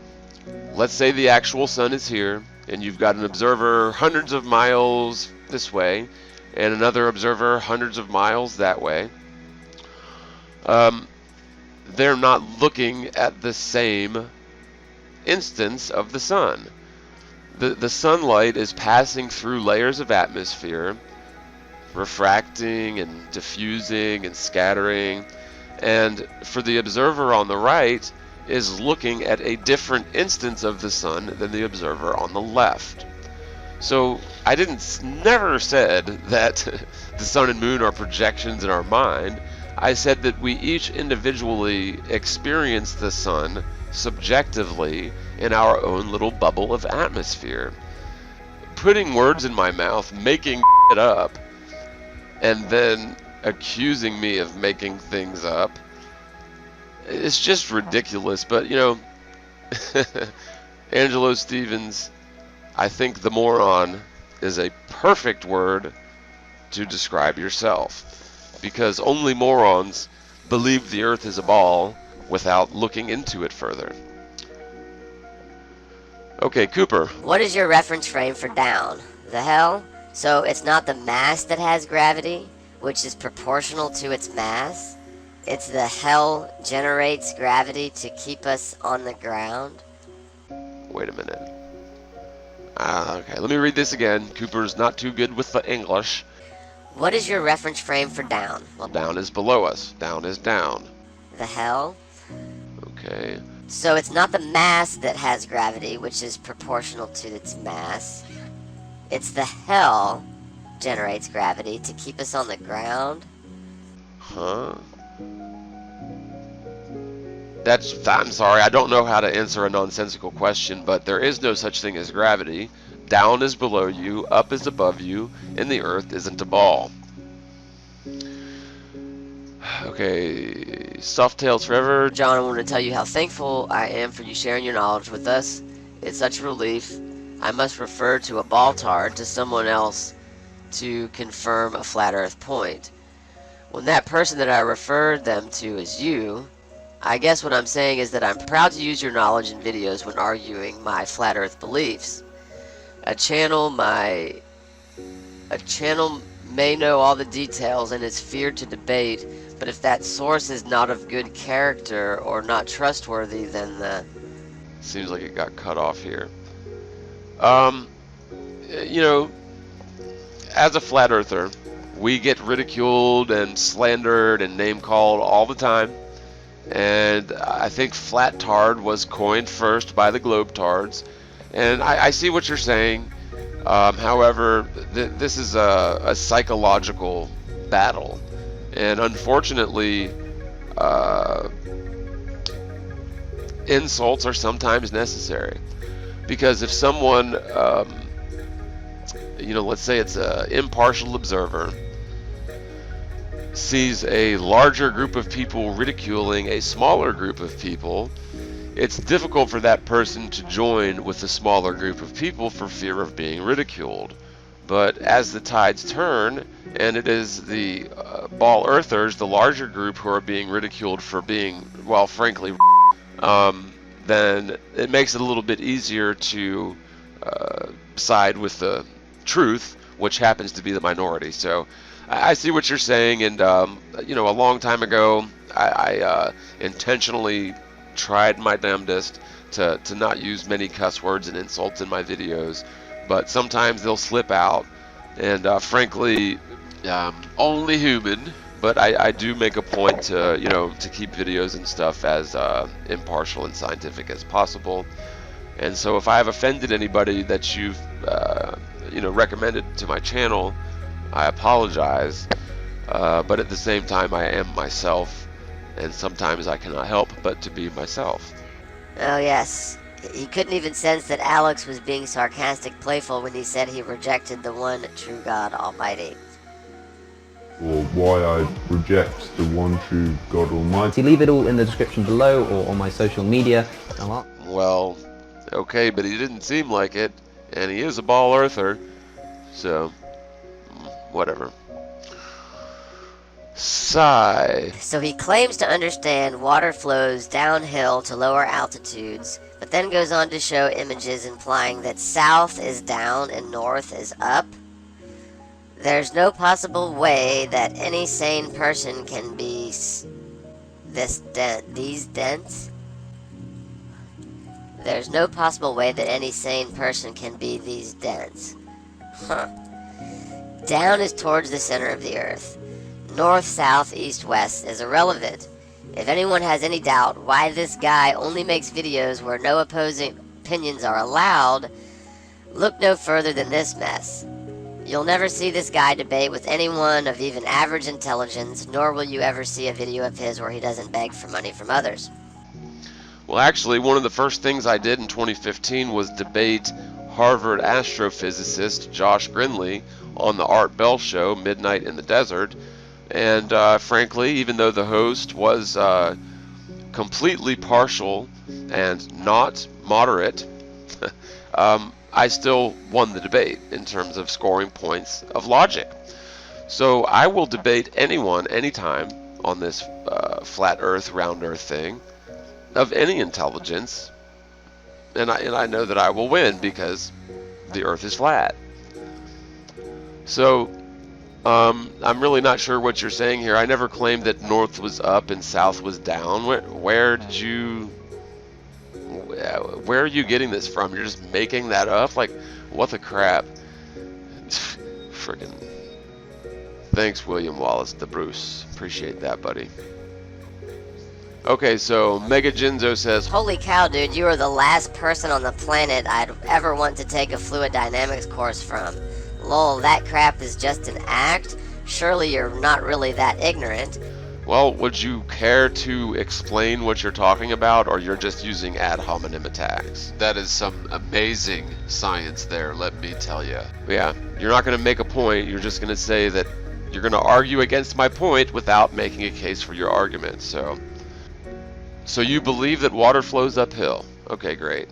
let's say the actual sun is here, and you've got an observer hundreds of miles this way, and another observer hundreds of miles that way. They're not looking at the same instance of the sun. The sunlight is passing through layers of atmosphere, refracting and diffusing and scattering, and for the observer on the right is looking at a different instance of the sun than the observer on the left. So I never said that the sun and moon are projections in our mind. I said that we each individually experience the sun subjectively in our own little bubble of atmosphere. Putting words in my mouth, making it up, and then accusing me of making things up, it's just ridiculous. But Angelo Stevens, I think the moron is a perfect word to describe yourself, because only morons believe the Earth is a ball without looking into it further. Okay, Cooper. What is your reference frame for down? The hell? So it's not the mass that has gravity, which is proportional to its mass? It's the hell generates gravity to keep us on the ground? Wait a minute. Okay, let me read this again. Cooper's not too good with the English. What is your reference frame for down? Well, down is below us. Down is down. The hell? Okay. So it's not the mass that has gravity, which is proportional to its mass. It's the hell generates gravity to keep us on the ground? Huh? I'm sorry, I don't know how to answer a nonsensical question, but there is no such thing as gravity. Down is below you, up is above you, and the Earth isn't a ball. Okay, Soft Tales Forever. John, I want to tell you how thankful I am for you sharing your knowledge with us. It's such a relief. I must refer to a baltard to someone else to confirm a flat Earth point. When that person that I referred them to is you, I guess what I'm saying is that I'm proud to use your knowledge in videos when arguing my flat Earth beliefs. A channel may know all the details and is feared to debate, but if that source is not of good character or not trustworthy, then the... Seems like it got cut off here. As a flat earther, we get ridiculed and slandered and name called all the time. And I think flat tard was coined first by the globetards. And I see what you're saying. However, this is a psychological battle. And unfortunately, insults are sometimes necessary. Because if someone, let's say it's an impartial observer, sees a larger group of people ridiculing a smaller group of people, it's difficult for that person to join with the smaller group of people for fear of being ridiculed. But as the tides turn, and it is the ball earthers, the larger group, who are being ridiculed for being, well, frankly, then it makes it a little bit easier to side with the truth, which happens to be the minority. So I see what you're saying, and you know, a long time ago, I intentionally tried my damnedest to not use many cuss words and insults in my videos, but sometimes they'll slip out, and frankly, only human. But I do make a point to, you know, to keep videos and stuff as impartial and scientific as possible. And so if I have offended anybody that you've you know, recommended to my channel, I apologize. But at the same time, I am myself, and sometimes I cannot help but to be myself. Oh, yes. He couldn't even sense that Alex was being sarcastic playful when he said he rejected the one true God Almighty. Or why I reject the one true God Almighty. Leave it all in the description below or on my social media. Well, okay, but he didn't seem like it, and he is a ball earther, so whatever. Sigh. So he claims to understand water flows downhill to lower altitudes, but then goes on to show images implying that south is down and north is up. There's no possible way that any sane person can be these dense. There's no possible way that any sane person can be these dense. Huh. Down is towards the center of the earth. North, south, east, west is irrelevant. If anyone has any doubt why this guy only makes videos where no opposing opinions are allowed, look no further than this mess. You'll never see this guy debate with anyone of even average intelligence, nor will you ever see a video of his where he doesn't beg for money from others. Well, actually, one of the first things I did in 2015 was debate Harvard astrophysicist Josh Grinley on the Art Bell show, Midnight in the Desert. And frankly, even though the host was completely partial and not moderate, I still won the debate in terms of scoring points of logic. So I will debate anyone, anytime, on this flat earth, round earth thing, of any intelligence, and I know that I will win because the earth is flat. So I'm really not sure what you're saying here. I never claimed that north was up and south was down. Where are you getting this from? You're just making that up? Like, what the crap? Friggin'. Thanks, William Wallace the Bruce. Appreciate that, buddy. Okay, so Mega Jinzo says, Holy cow, dude, you are the last person on the planet I'd ever want to take a fluid dynamics course from. Lol, that crap is just an act? Surely you're not really that ignorant. well, would you care to explain what you're talking about, or you're just using ad hominem attacks? That is some amazing science there, let me tell you. Yeah, you're not going to make a point, you're just going to say that you're going to argue against my point without making a case for your argument, so you believe that water flows uphill. Okay, great.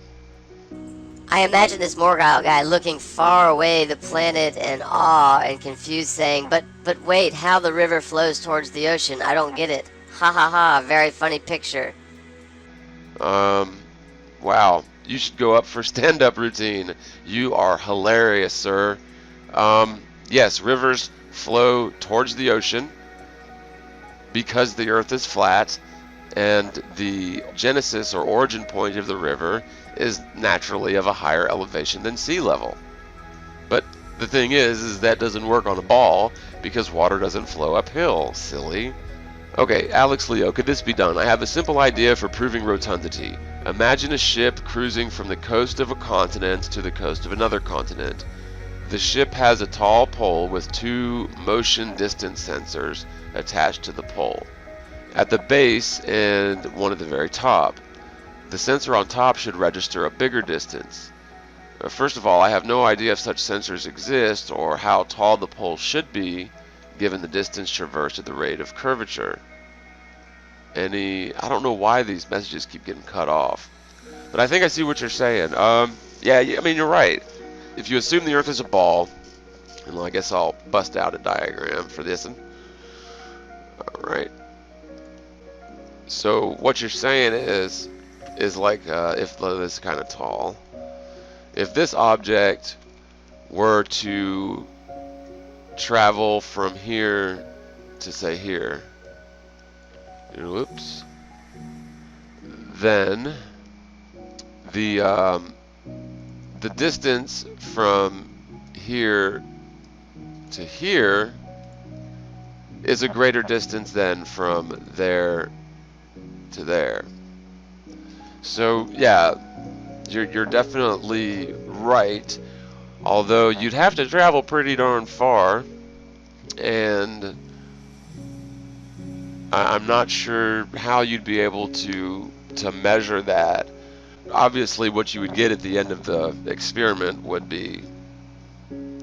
I imagine this Morgile guy looking far away the planet in awe and confused, saying, but wait, how the river flows towards the ocean? I don't get it. Ha ha ha, very funny picture. Wow, you should go up for stand-up routine. You are hilarious, sir. Yes, rivers flow towards the ocean because the earth is flat, and the genesis or origin point of the river is naturally of a higher elevation than sea level. But the thing is that doesn't work on a ball because water doesn't flow uphill, silly. Okay, Alex Leo, could this be done? I have a simple idea for proving rotundity. Imagine a ship cruising from the coast of a continent to the coast of another continent. The ship has a tall pole with 2 motion distance sensors attached to the pole at the base and one at the very top. The sensor on top should register a bigger distance. First of all, I have no idea if such sensors exist or how tall the pole should be given the distance traversed at the rate of curvature. I don't know why these messages keep getting cut off, but I think I see what you're saying. Yeah, I mean, you're right. If you assume the earth is a ball And I guess I'll bust out a diagram for this one. Alright. So what you're saying is like, if this is kind of tall, if this object were to travel from here to say here, whoops, then the distance from here to here is a greater distance than from there to there. So yeah, you're definitely right, although you'd have to travel pretty darn far, and I'm not sure how you'd be able to measure that. Obviously what you would get at the end of the experiment would be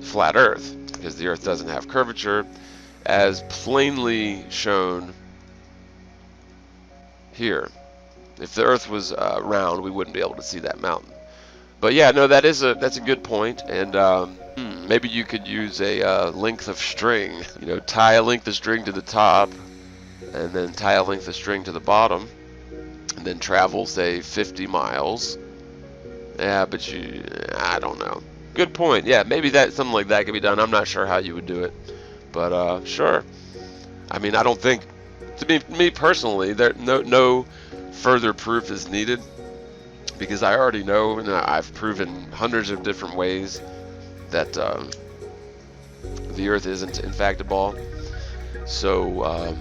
flat Earth, because the Earth doesn't have curvature, as plainly shown here. If the Earth was round, we wouldn't be able to see that mountain. But yeah, no, that's a good point, and maybe you could use a length of string. You know, tie a length of string to the top, and then tie a length of string to the bottom, and then travel, say, 50 miles. Yeah, but I don't know. Good point. Yeah, maybe something like that could be done. I'm not sure how you would do it, but sure. I mean, I don't think, to me personally, no further proof is needed, because I already know, and I've proven hundreds of different ways that the Earth isn't in fact a ball. So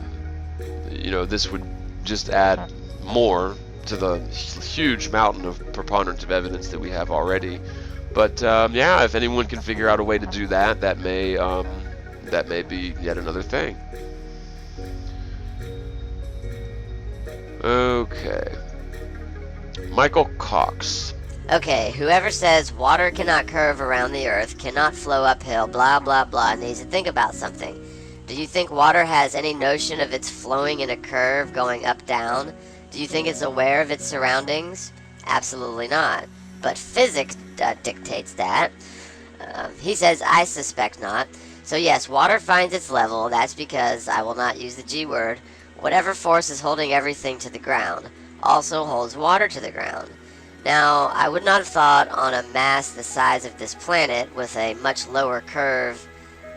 you know, this would just add more to the huge mountain of preponderance of evidence that we have already. But yeah, if anyone can figure out a way to do that, that may be yet another thing. Okay. Michael Cox. Okay, whoever says water cannot curve around the earth, cannot flow uphill, blah blah blah, needs to think about something. Do you think water has any notion of its flowing in a curve going up down? Do you think it's aware of its surroundings? Absolutely not. But physics dictates that. He says, I suspect not. So yes, water finds its level. That's because, I will not use the G word, whatever force is holding everything to the ground also holds water to the ground. Now, I would not have thought on a mass the size of this planet with a much lower curve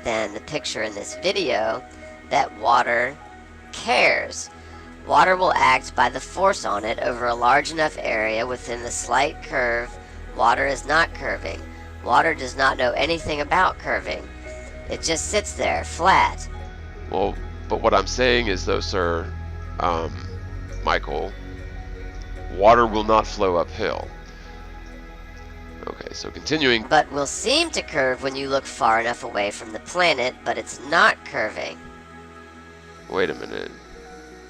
than the picture in this video that water cares. Water will act by the force on it over a large enough area within the slight curve. Water is not curving. Water does not know anything about curving. It just sits there, flat. Well, but what I'm saying is, though, sir, Michael, water will not flow uphill. Okay, so continuing. But will seem to curve when you look far enough away from the planet, but it's not curving. Wait a minute.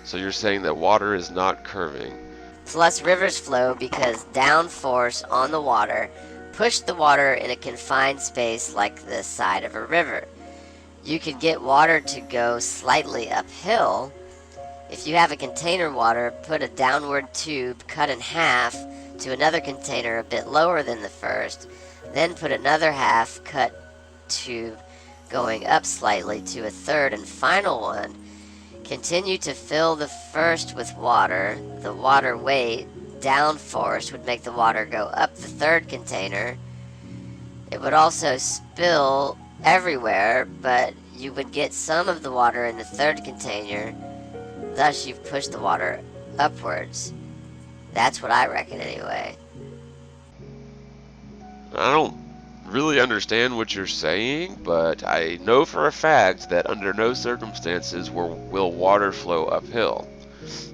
So you're saying that water is not curving? Plus, rivers flow because down force on the water pushed the water in a confined space like the side of a river. You could get water to go slightly uphill. If you have a container water, put a downward tube cut in half to another container a bit lower than the first, then put another half cut tube going up slightly to a third and final one. Continue to fill the first with water. The water weight, down force, would make the water go up the third container. It would also spill everywhere, but you would get some of the water in the third container. Thus, you've pushed the water upwards. That's what I reckon anyway. I don't really understand what you're saying, but I know for a fact that under no circumstances will water flow uphill.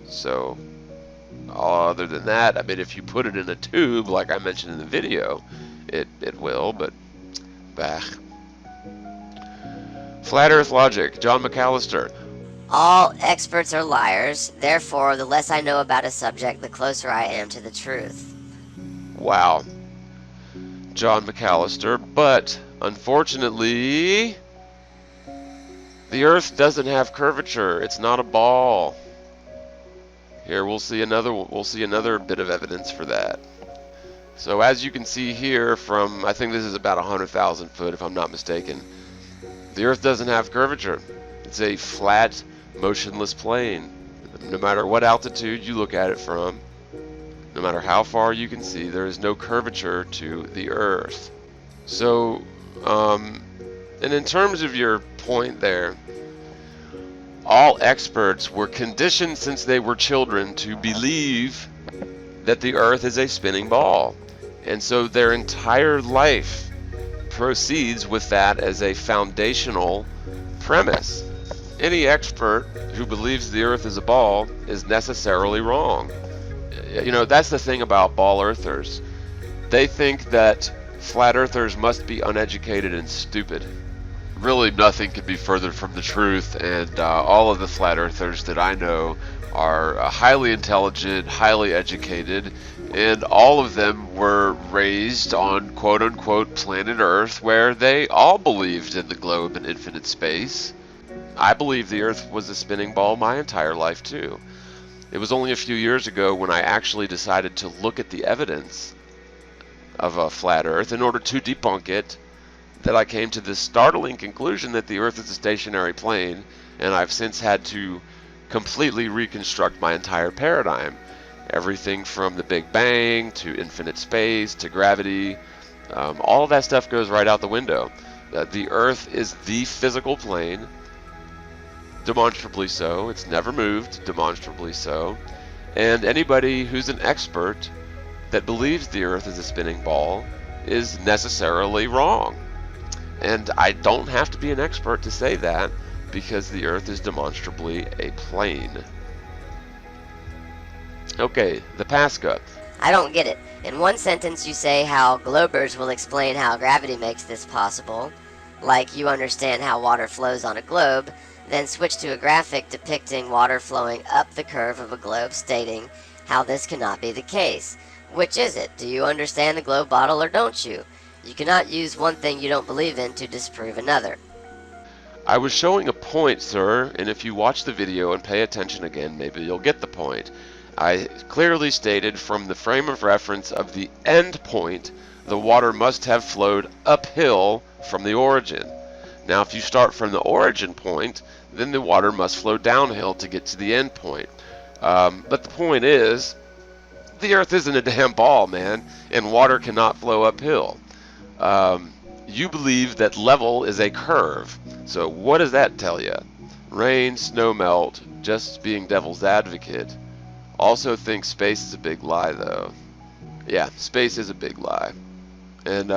So, other than that, I mean, if you put it in a tube, like I mentioned in the video, it will, but bah. Flat Earth logic, John McAllister. All experts are liars. Therefore, the less I know about a subject, the closer I am to the truth. Wow. John McAllister, but unfortunately, the Earth doesn't have curvature. It's not a ball. Here we'll see another bit of evidence for that. So as you can see here from, I think this is about 100,000 foot if I'm not mistaken, The Earth doesn't have curvature. It's a flat, motionless plane. No matter what altitude you look at it from, no matter how far you can see, there is no curvature to the Earth. So, and in terms of your point there, all experts were conditioned since they were children to believe that the Earth is a spinning ball. And so their entire life proceeds with that as a foundational premise. Any expert who believes the Earth is a ball is necessarily wrong. You know, that's the thing about ball earthers. They think that flat earthers must be uneducated and stupid. Really, nothing could be further from the truth, and all of the flat earthers that I know are highly intelligent, highly educated, and all of them were raised on quote-unquote planet Earth, where they all believed in the globe and infinite space. I believe the Earth was a spinning ball my entire life too. It was only a few years ago when I actually decided to look at the evidence of a flat Earth in order to debunk it that I came to this startling conclusion that the Earth is a stationary plane, and I've since had to completely reconstruct my entire paradigm. Everything from the Big Bang to infinite space to gravity, all of that stuff goes right out the window. The Earth is the physical plane, demonstrably so. It's never moved, demonstrably so. And anybody who's an expert that believes the Earth is a spinning ball is necessarily wrong. And I don't have to be an expert to say that, because the Earth is demonstrably a plane. Okay, the Pascha. I don't get it. In one sentence you say how globers will explain how gravity makes this possible, like you understand how water flows on a globe, then switch to a graphic depicting water flowing up the curve of a globe stating how this cannot be the case. Which is it? Do you understand the globe bottle or don't you? You cannot use one thing you don't believe in to disprove another. I was showing a point, sir, and if you watch the video and pay attention again, maybe you'll get the point. I clearly stated from the frame of reference of the end point, the water must have flowed uphill from the origin. Now, if you start from the origin point, then the water must flow downhill to get to the end point. But the point is, the Earth isn't a damn ball, man, and water cannot flow uphill. You believe that level is a curve. So what does that tell you? Rain, snow melt, just being devil's advocate. Also think space is a big lie, though. Yeah, space is a big lie. And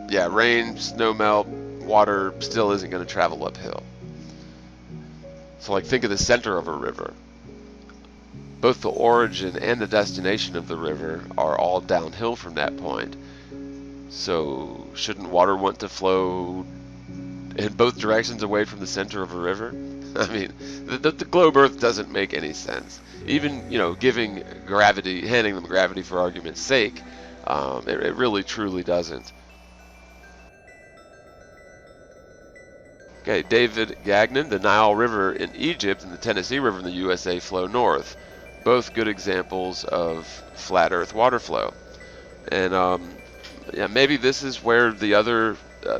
yeah, rain, snow melt, water still isn't going to travel uphill. So like think of the center of a river. Both the origin and the destination of the river are all downhill from that point. So shouldn't water want to flow in both directions away from the center of a river? I mean, the globe Earth doesn't make any sense. Even, you know, giving gravity, handing them gravity for argument's sake, it really truly doesn't. Okay, David Gagnon, the Nile River in Egypt and the Tennessee River in the USA flow north. Both good examples of flat Earth water flow. And yeah, maybe this is where the other,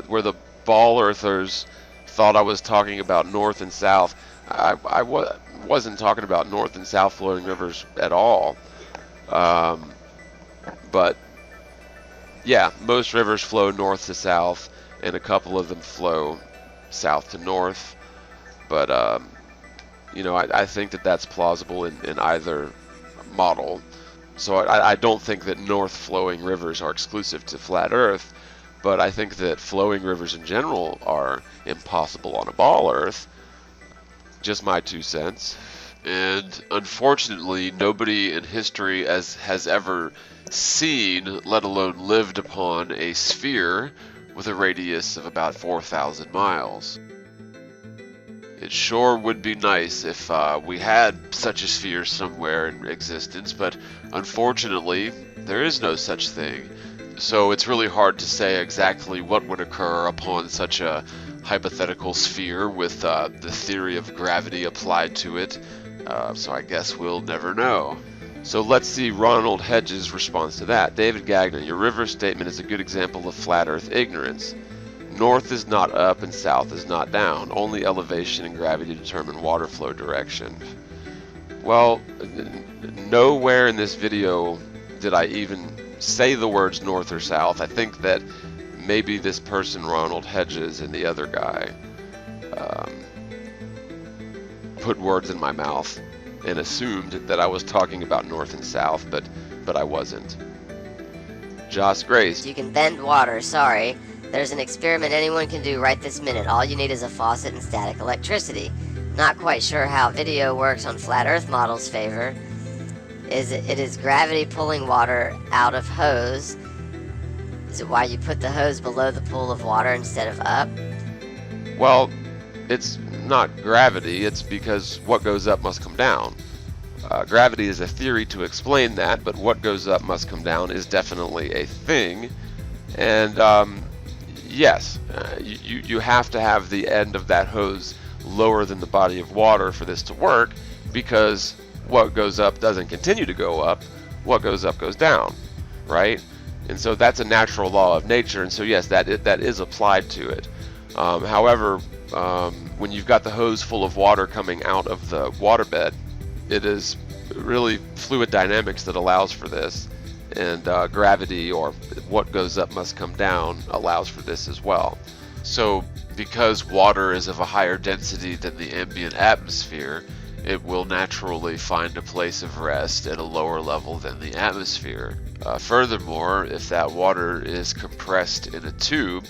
where the ball earthers thought I was talking about north and south. I wasn't talking about north and south flowing rivers at all. But yeah, most rivers flow north to south, and a couple of them flow south to north. But you know, I think that that's plausible in either model. So I don't think that north flowing rivers are exclusive to flat Earth, but I think that flowing rivers in general are impossible on a ball Earth. Just my 2 cents. And unfortunately, nobody in history has ever seen, let alone lived upon, a sphere with a radius of about 4,000 miles. It sure would be nice if we had such a sphere somewhere in existence, but unfortunately, there is no such thing. So it's really hard to say exactly what would occur upon such a hypothetical sphere with the theory of gravity applied to it. So I guess we'll never know. So let's see Ronald Hedges' response to that. David Gagnon, your river statement is a good example of flat Earth ignorance. North is not up and south is not down. Only elevation and gravity determine water flow direction. Well, nowhere in this video did I even say the words north or south. I think that maybe this person, Ronald Hedges, and the other guy put words in my mouth and assumed that I was talking about north and south, but I wasn't. Joss Grace. You can bend water, sorry. There's an experiment anyone can do right this minute. All you need is a faucet and static electricity. Not quite sure how video works on flat earth models' favor. It is gravity pulling water out of hose. Is it why you put the hose below the pool of water instead of up? Well, it's not gravity, it's because what goes up must come down. Gravity is a theory to explain that, but what goes up must come down is definitely a thing. And yes, you have to have the end of that hose lower than the body of water for this to work, because what goes up doesn't continue to go up, what goes up goes down, right? And so that's a natural law of nature, and so yes, that is applied to it. However, when you've got the hose full of water coming out of the waterbed, it is really fluid dynamics that allows for this, and gravity, or what goes up must come down, allows for this as well. So because water is of a higher density than the ambient atmosphere, it will naturally find a place of rest at a lower level than the atmosphere. Furthermore, if that water is compressed in a tube,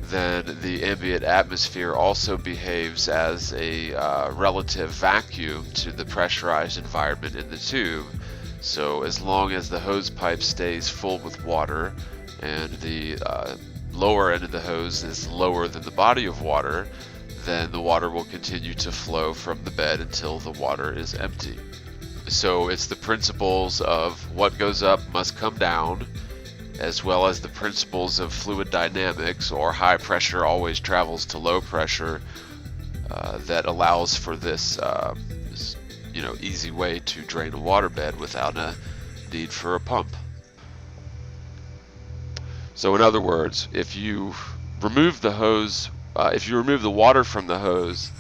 then the ambient atmosphere also behaves as a relative vacuum to the pressurized environment in the tube. So as long as the hose pipe stays full with water and the lower end of the hose is lower than the body of water, then the water will continue to flow from the bed until the water is empty. So it's the principles of what goes up must come down, as well as the principles of fluid dynamics, or high pressure always travels to low pressure, that allows for this easy way to drain a waterbed without a need for a pump. So in other words, if you remove the hose, if you remove the water from the hose,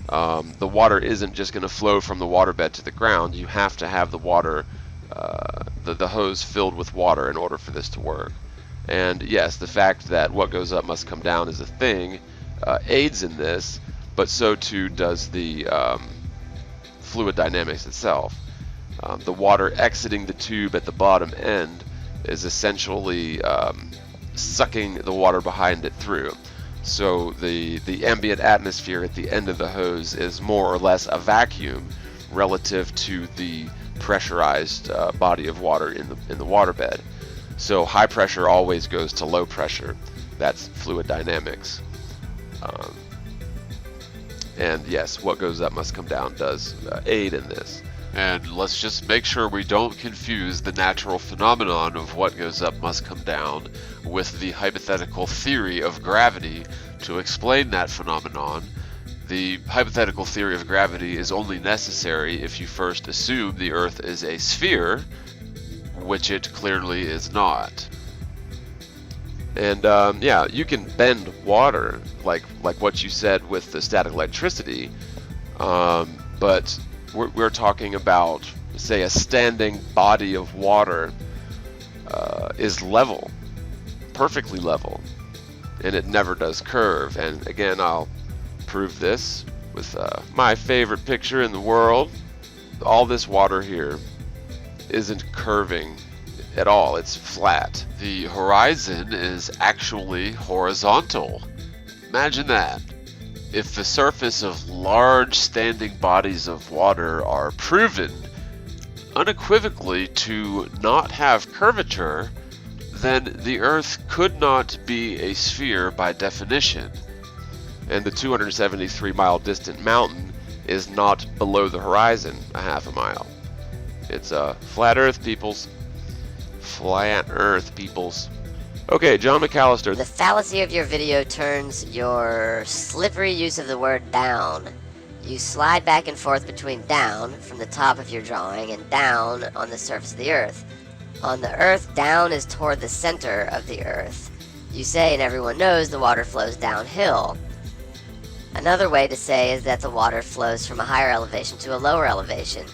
the water isn't just going to flow from the waterbed to the ground. You have to have the water, the hose filled with water in order for this to work. And yes, the fact that what goes up must come down is a thing aids in this, but so too does the fluid dynamics itself. The water exiting the tube at the bottom end is essentially sucking the water behind it through. So the ambient atmosphere at the end of the hose is more or less a vacuum relative to the pressurized body of water in the waterbed. So high pressure always goes to low pressure. That's fluid dynamics. And yes, what goes up must come down does aid in this. And let's just make sure we don't confuse the natural phenomenon of what goes up must come down with the hypothetical theory of gravity to explain that phenomenon. The hypothetical theory of gravity is only necessary if you first assume the Earth is a sphere, which it clearly is not. And yeah, you can bend water, like what you said with the static electricity, but we're talking about, say, a standing body of water is level, perfectly level, and it never does curve. And again, I'll prove this with my favorite picture in the world. All this water here isn't curving at all, it's flat. The horizon is actually horizontal. Imagine that. If the surface of large standing bodies of water are proven unequivocally to not have curvature, then the Earth could not be a sphere by definition. And the 273-mile distant mountain is not below the horizon a half a mile. It's a flat Earth, peoples. Flat Earth, peoples. Okay, John McAllister. The fallacy of your video turns your slippery use of the word down. You slide back and forth between down from the top of your drawing and down on the surface of the Earth. On the Earth, down is toward the center of the Earth. You say, and everyone knows, the water flows downhill. Another way to say is that the water flows from a higher elevation to a lower elevation.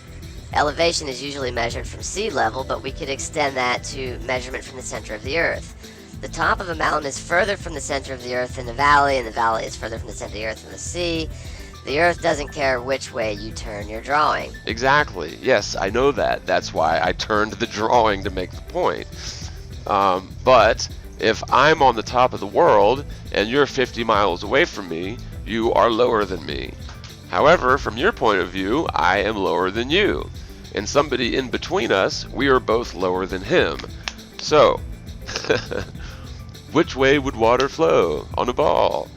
Elevation is usually measured from sea level, but we could extend that to measurement from the center of the earth. The top of a mountain is further from the center of the earth than the valley, and the valley is further from the center of the earth than the sea. The earth doesn't care which way you turn your drawing. Exactly. Yes, I know that. That's why I turned the drawing to make the point. But if I'm on the top of the world and you're 50 miles away from me, you are lower than me. However, from your point of view, I am lower than you. And somebody in between us, we are both lower than him. So, which way would water flow on a ball?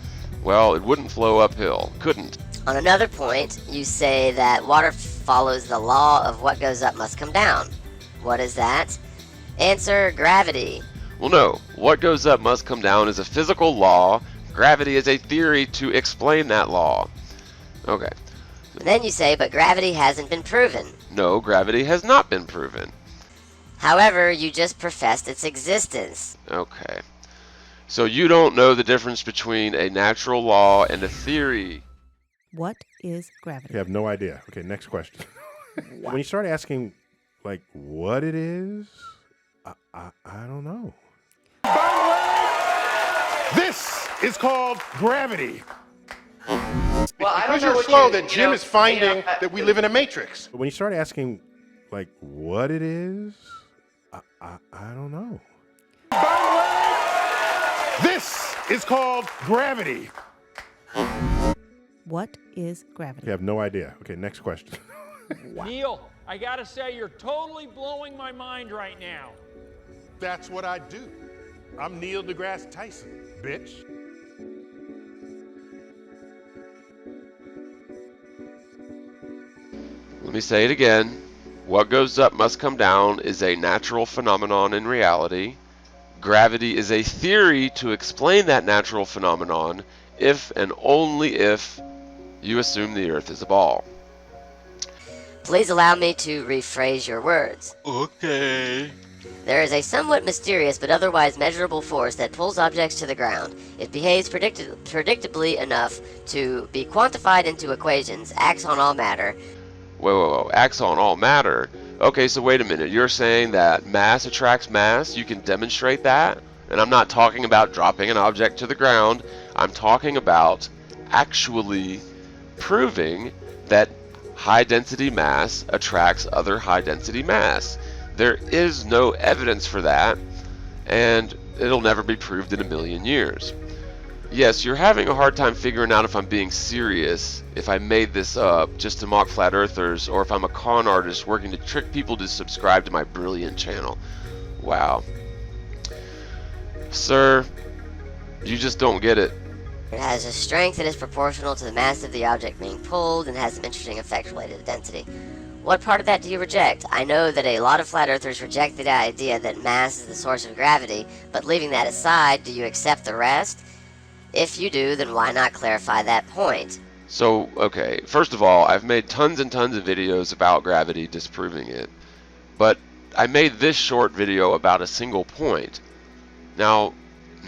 Well, it wouldn't flow uphill. Couldn't. On another point, you say that water follows the law of what goes up must come down. What is that? Answer, gravity. Well, no. What goes up must come down is a physical law. Gravity is a theory to explain that law. Okay. Then you say, but gravity hasn't been proven. No, gravity has not been proven. However, you just professed its existence. Okay. So you don't know the difference between a natural law and a theory. What is gravity? You have no idea. Okay, next question. When you start asking, like, what it is, I don't know. By the way, this is called gravity. Well, I don't Because know you're what slow you- that you Jim know, is finding you know, that we live in a matrix. When you start asking, like, what it is, I don't know. By the way, this is called gravity. What is gravity? You have no idea. Okay, next question. Neil, I gotta say, you're totally blowing my mind right now. That's what I do. I'm Neil deGrasse Tyson, bitch. Let me say it again. What goes up must come down is a natural phenomenon in reality. Gravity is a theory to explain that natural phenomenon if and only if you assume the Earth is a ball. Please allow me to rephrase your words. Okay. There is a somewhat mysterious but otherwise measurable force that pulls objects to the ground. It behaves predictably enough to be quantified into equations, acts on all matter. Whoa. Acts on all matter. Okay, so wait a minute. You're saying that mass attracts mass? You can demonstrate that? And I'm not talking about dropping an object to the ground. I'm talking about actually proving that high-density mass attracts other high-density mass. There is no evidence for that, and it'll never be proved in a million years. Yes, you're having a hard time figuring out if I'm being serious, if I made this up just to mock flat earthers, or if I'm a con artist working to trick people to subscribe to my brilliant channel. Wow. Sir, you just don't get it. It has a strength that is proportional to the mass of the object being pulled and has some interesting effects related to density. What part of that do you reject? I know that a lot of flat earthers reject the idea that mass is the source of gravity, but leaving that aside, do you accept the rest? If you do, then why not clarify that point? So, okay, first of all, I've made tons and tons of videos about gravity disproving it, but I made this short video about a single point. Now,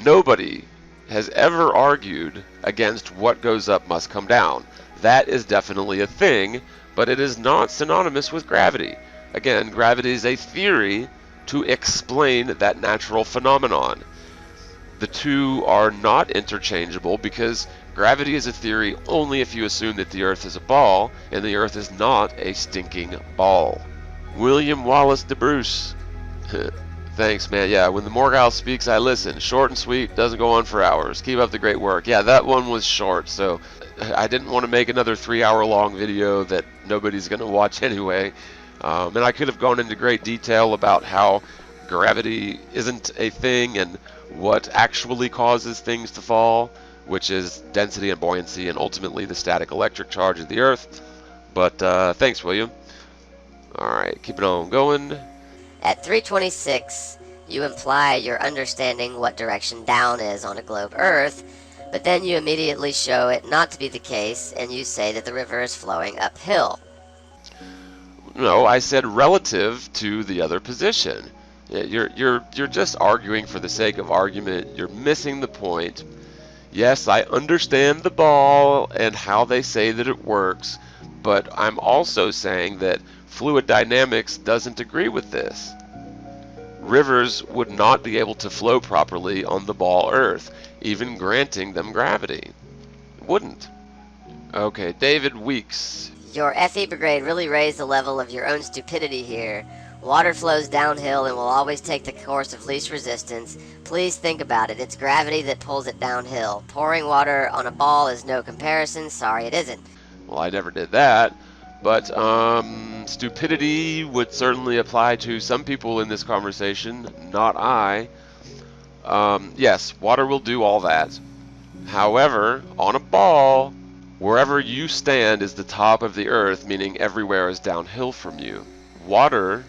nobody has ever argued against what goes up must come down. That is definitely a thing, but it is not synonymous with gravity. Again, gravity is a theory to explain that natural phenomenon. The two are not interchangeable because gravity is a theory only if you assume that the Earth is a ball, and the Earth is not a stinking ball. William Wallace de Bruce. Thanks, man. Yeah, when the Morgile speaks, I listen. Short and sweet, doesn't go on for hours. Keep up the great work. Yeah, that one was short, so I didn't want to make another 3-hour-long video that nobody's going to watch anyway. And I could have gone into great detail about how gravity isn't a thing and what actually causes things to fall, which is density and buoyancy and ultimately the static electric charge of the Earth. But thanks, William. Alright, keep it on going. At 326, you imply you're understanding what direction down is on a globe Earth, but then you immediately show it not to be the case, and you say that the river is flowing uphill. No, I said relative to the other position. Yeah, you're just arguing for the sake of argument. You're missing the point. Yes, I understand the ball and how they say that it works, but I'm also saying that fluid dynamics doesn't agree with this. Rivers would not be able to flow properly on the ball Earth, even granting them gravity. Wouldn't. Okay, David Weeks. Your FE brigade really raised the level of your own stupidity here. Water flows downhill and will always take the course of least resistance. Please think about it. It's gravity that pulls it downhill. Pouring water on a ball is no comparison. Sorry, it isn't. Well, I never did that, but stupidity would certainly apply to some people in this conversation, not I. Yes, water will do all that. However, on a ball, wherever you stand is the top of the earth, meaning everywhere is downhill from you. Water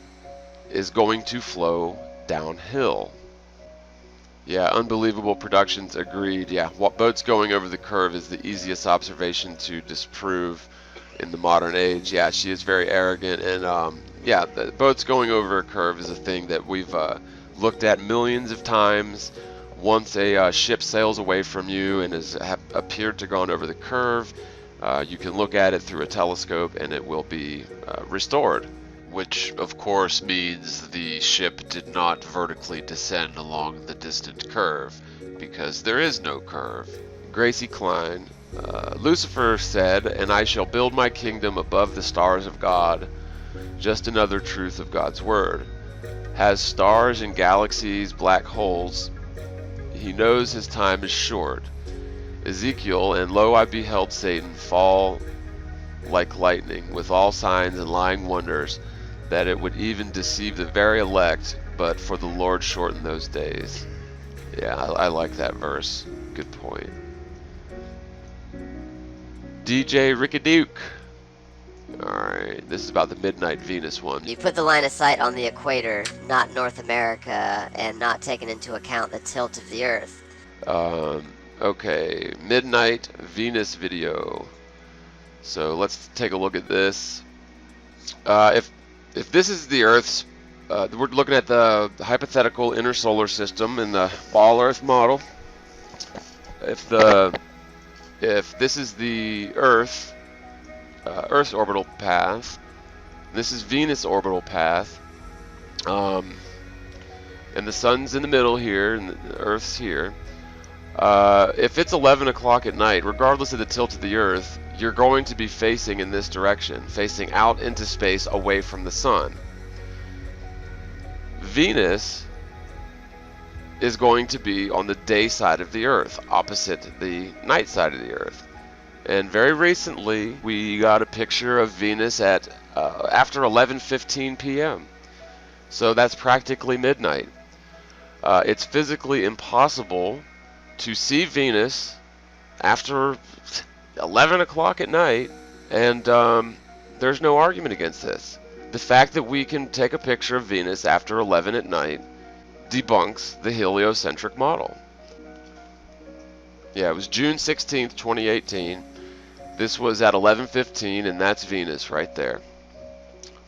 is going to flow downhill. Yeah, Unbelievable Productions agreed. Yeah, boats going over the curve is the easiest observation to disprove in the modern age. Yeah, she is very arrogant, and yeah, the boats going over a curve is a thing that we've looked at millions of times. Once a ship sails away from you and has appeared to gone over the curve, you can look at it through a telescope and it will be restored. Which, of course, means the ship did not vertically descend along the distant curve, because there is no curve. Gracie Klein. Lucifer said, "And I shall build my kingdom above the stars of God." Just another truth of God's word. Has stars and galaxies, black holes. He knows his time is short. Ezekiel, "And lo, I beheld Satan fall like lightning, with all signs and lying wonders, that it would even deceive the very elect, but for the Lord shortened those days." Yeah, I like that verse. Good point. DJ Rickaduke. Alright, this is about the Midnight Venus one. You put the line of sight on the equator, not North America, and not taken into account the tilt of the Earth. Okay, Midnight Venus video. So let's take a look at this. If this is the Earth's, we're looking at the hypothetical inner solar system in the ball Earth model. If this is the Earth's orbital path, this is Venus' orbital path, and the sun's in the middle here, and the Earth's here. If it's 11 o'clock at night, regardless of the tilt of the Earth, you're going to be facing in this direction, facing out into space away from the sun. Venus is going to be on the day side of the Earth, opposite the night side of the Earth. And very recently, we got a picture of Venus at after 11:15 p.m. So that's practically midnight. It's physically impossible to see Venus after 11 o'clock at night, and there's no argument against this. The fact that we can take a picture of Venus after 11 at night debunks the heliocentric model. Yeah, it was June 16th, 2018. This was at 11:15, and that's Venus right there.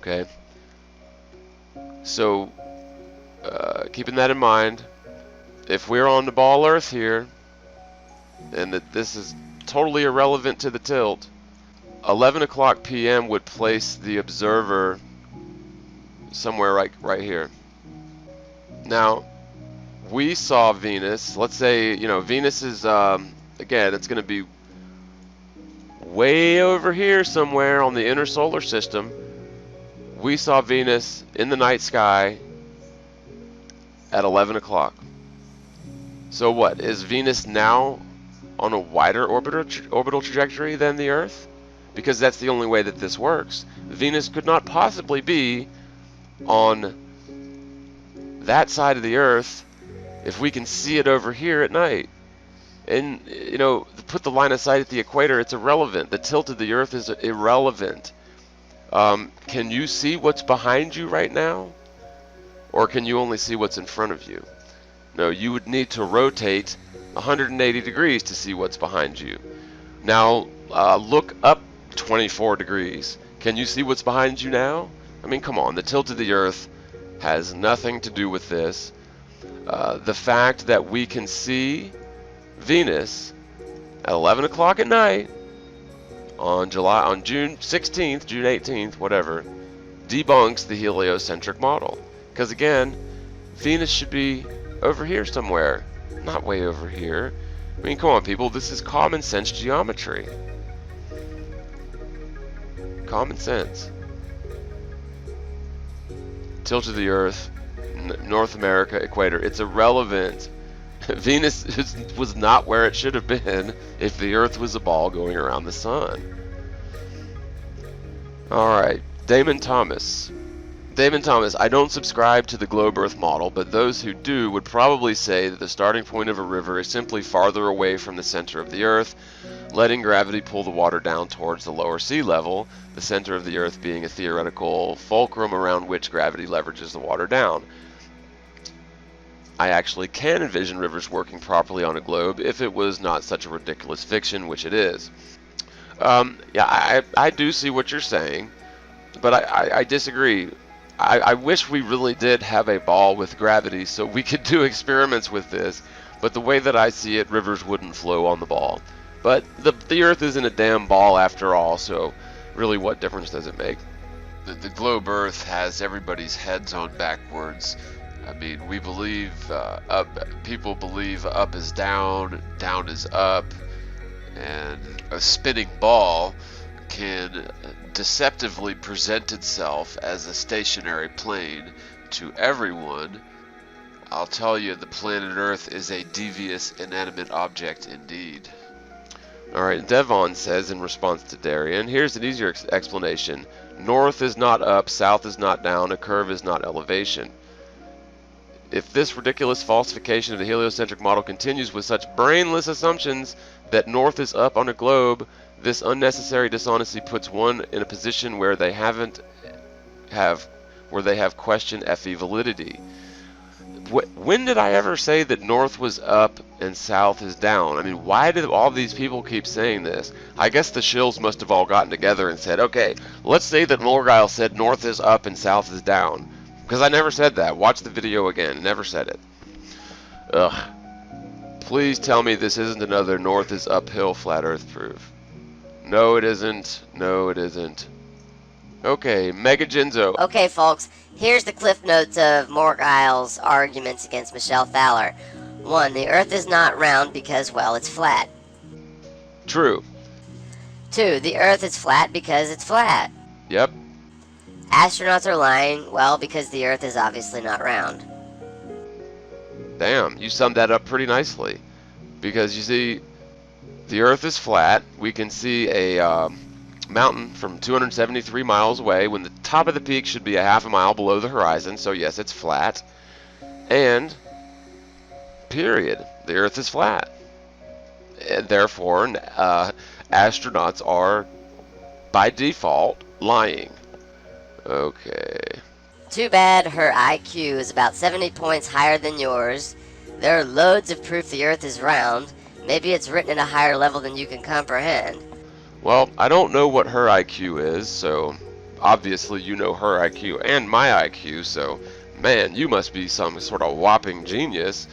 Okay. So, keeping that in mind, if we're on the ball Earth here, and that this is totally irrelevant to the tilt, 11 o'clock p.m. would place the observer somewhere right here. Now, we saw Venus. Let's say, Venus is, again, it's going to be way over here somewhere on the inner solar system. We saw Venus in the night sky at 11 o'clock. So what? Is Venus now on a wider orbital trajectory than the Earth? Because that's the only way that this works. Venus could not possibly be on that side of the Earth if we can see it over here at night. And, put the line of sight at the equator, it's irrelevant. The tilt of the Earth is irrelevant. Can you see what's behind you right now? Or can you only see what's in front of you? No, you would need to rotate 180 degrees to see what's behind you. Now, look up 24 degrees. Can you see what's behind you now? I mean, come on, the tilt of the Earth has nothing to do with this. The fact that we can see Venus at 11 o'clock at night on June 16th, June 18th, whatever, debunks the heliocentric model. Because again, Venus should be over here somewhere, not way over here. I mean, come on, people, this is common sense geometry. Common sense. Tilt of the Earth, North America, equator. It's irrelevant. Venus was not where it should have been if the Earth was a ball going around the sun. Alright, Damon Thomas. Damon Thomas, I don't subscribe to the globe Earth model, but those who do would probably say that the starting point of a river is simply farther away from the center of the Earth, letting gravity pull the water down towards the lower sea level, the center of the Earth being a theoretical fulcrum around which gravity leverages the water down. I actually can envision rivers working properly on a globe if it was not such a ridiculous fiction, which it is. Yeah, I do see what you're saying, but I disagree. I wish we really did have a ball with gravity so we could do experiments with this, but the way that I see it, rivers wouldn't flow on the ball. But the Earth isn't a damn ball after all, so really what difference does it make? The globe Earth has everybody's heads on backwards. I mean, we believe people believe up is down, down is up, and a spinning ball can deceptively present itself as a stationary plane to everyone. I'll tell you, the planet Earth is a devious, inanimate object indeed. Alright, Devon says in response to Darian, here's an easier explanation. North is not up, south is not down, a curve is not elevation. If this ridiculous falsification of the heliocentric model continues with such brainless assumptions that north is up on a globe, this unnecessary dishonesty puts one in a position where they have questioned FE validity. When did I ever say that north was up and south is down? I mean, why did all these people keep saying this? I guess the shills must have all gotten together and said, okay, let's say that Morgile said north is up and south is down. Because I never said that. Watch the video again. Never said it. Ugh. Please tell me this isn't another north is uphill flat earth proof. No, it isn't. No, it isn't. Okay, Mega Jinzo. Okay, folks, here's the cliff notes of Morgile's arguments against Michelle Fowler. 1. The Earth is not round because, well, it's flat. True. 2. The Earth is flat because it's flat. Yep. Astronauts are lying, well, because the Earth is obviously not round. Damn, you summed that up pretty nicely. Because you see, the Earth is flat. We can see a mountain from 273 miles away when the top of the peak should be a half a mile below the horizon. So yes, it's flat. And, period, the Earth is flat. And therefore, astronauts are, by default, lying. Okay. Too bad her IQ is about 70 points higher than yours. There are loads of proof the Earth is round. Maybe it's written at a higher level than you can comprehend. Well, I don't know what her IQ is, so obviously you know her IQ and my IQ, so man, you must be some sort of whopping genius.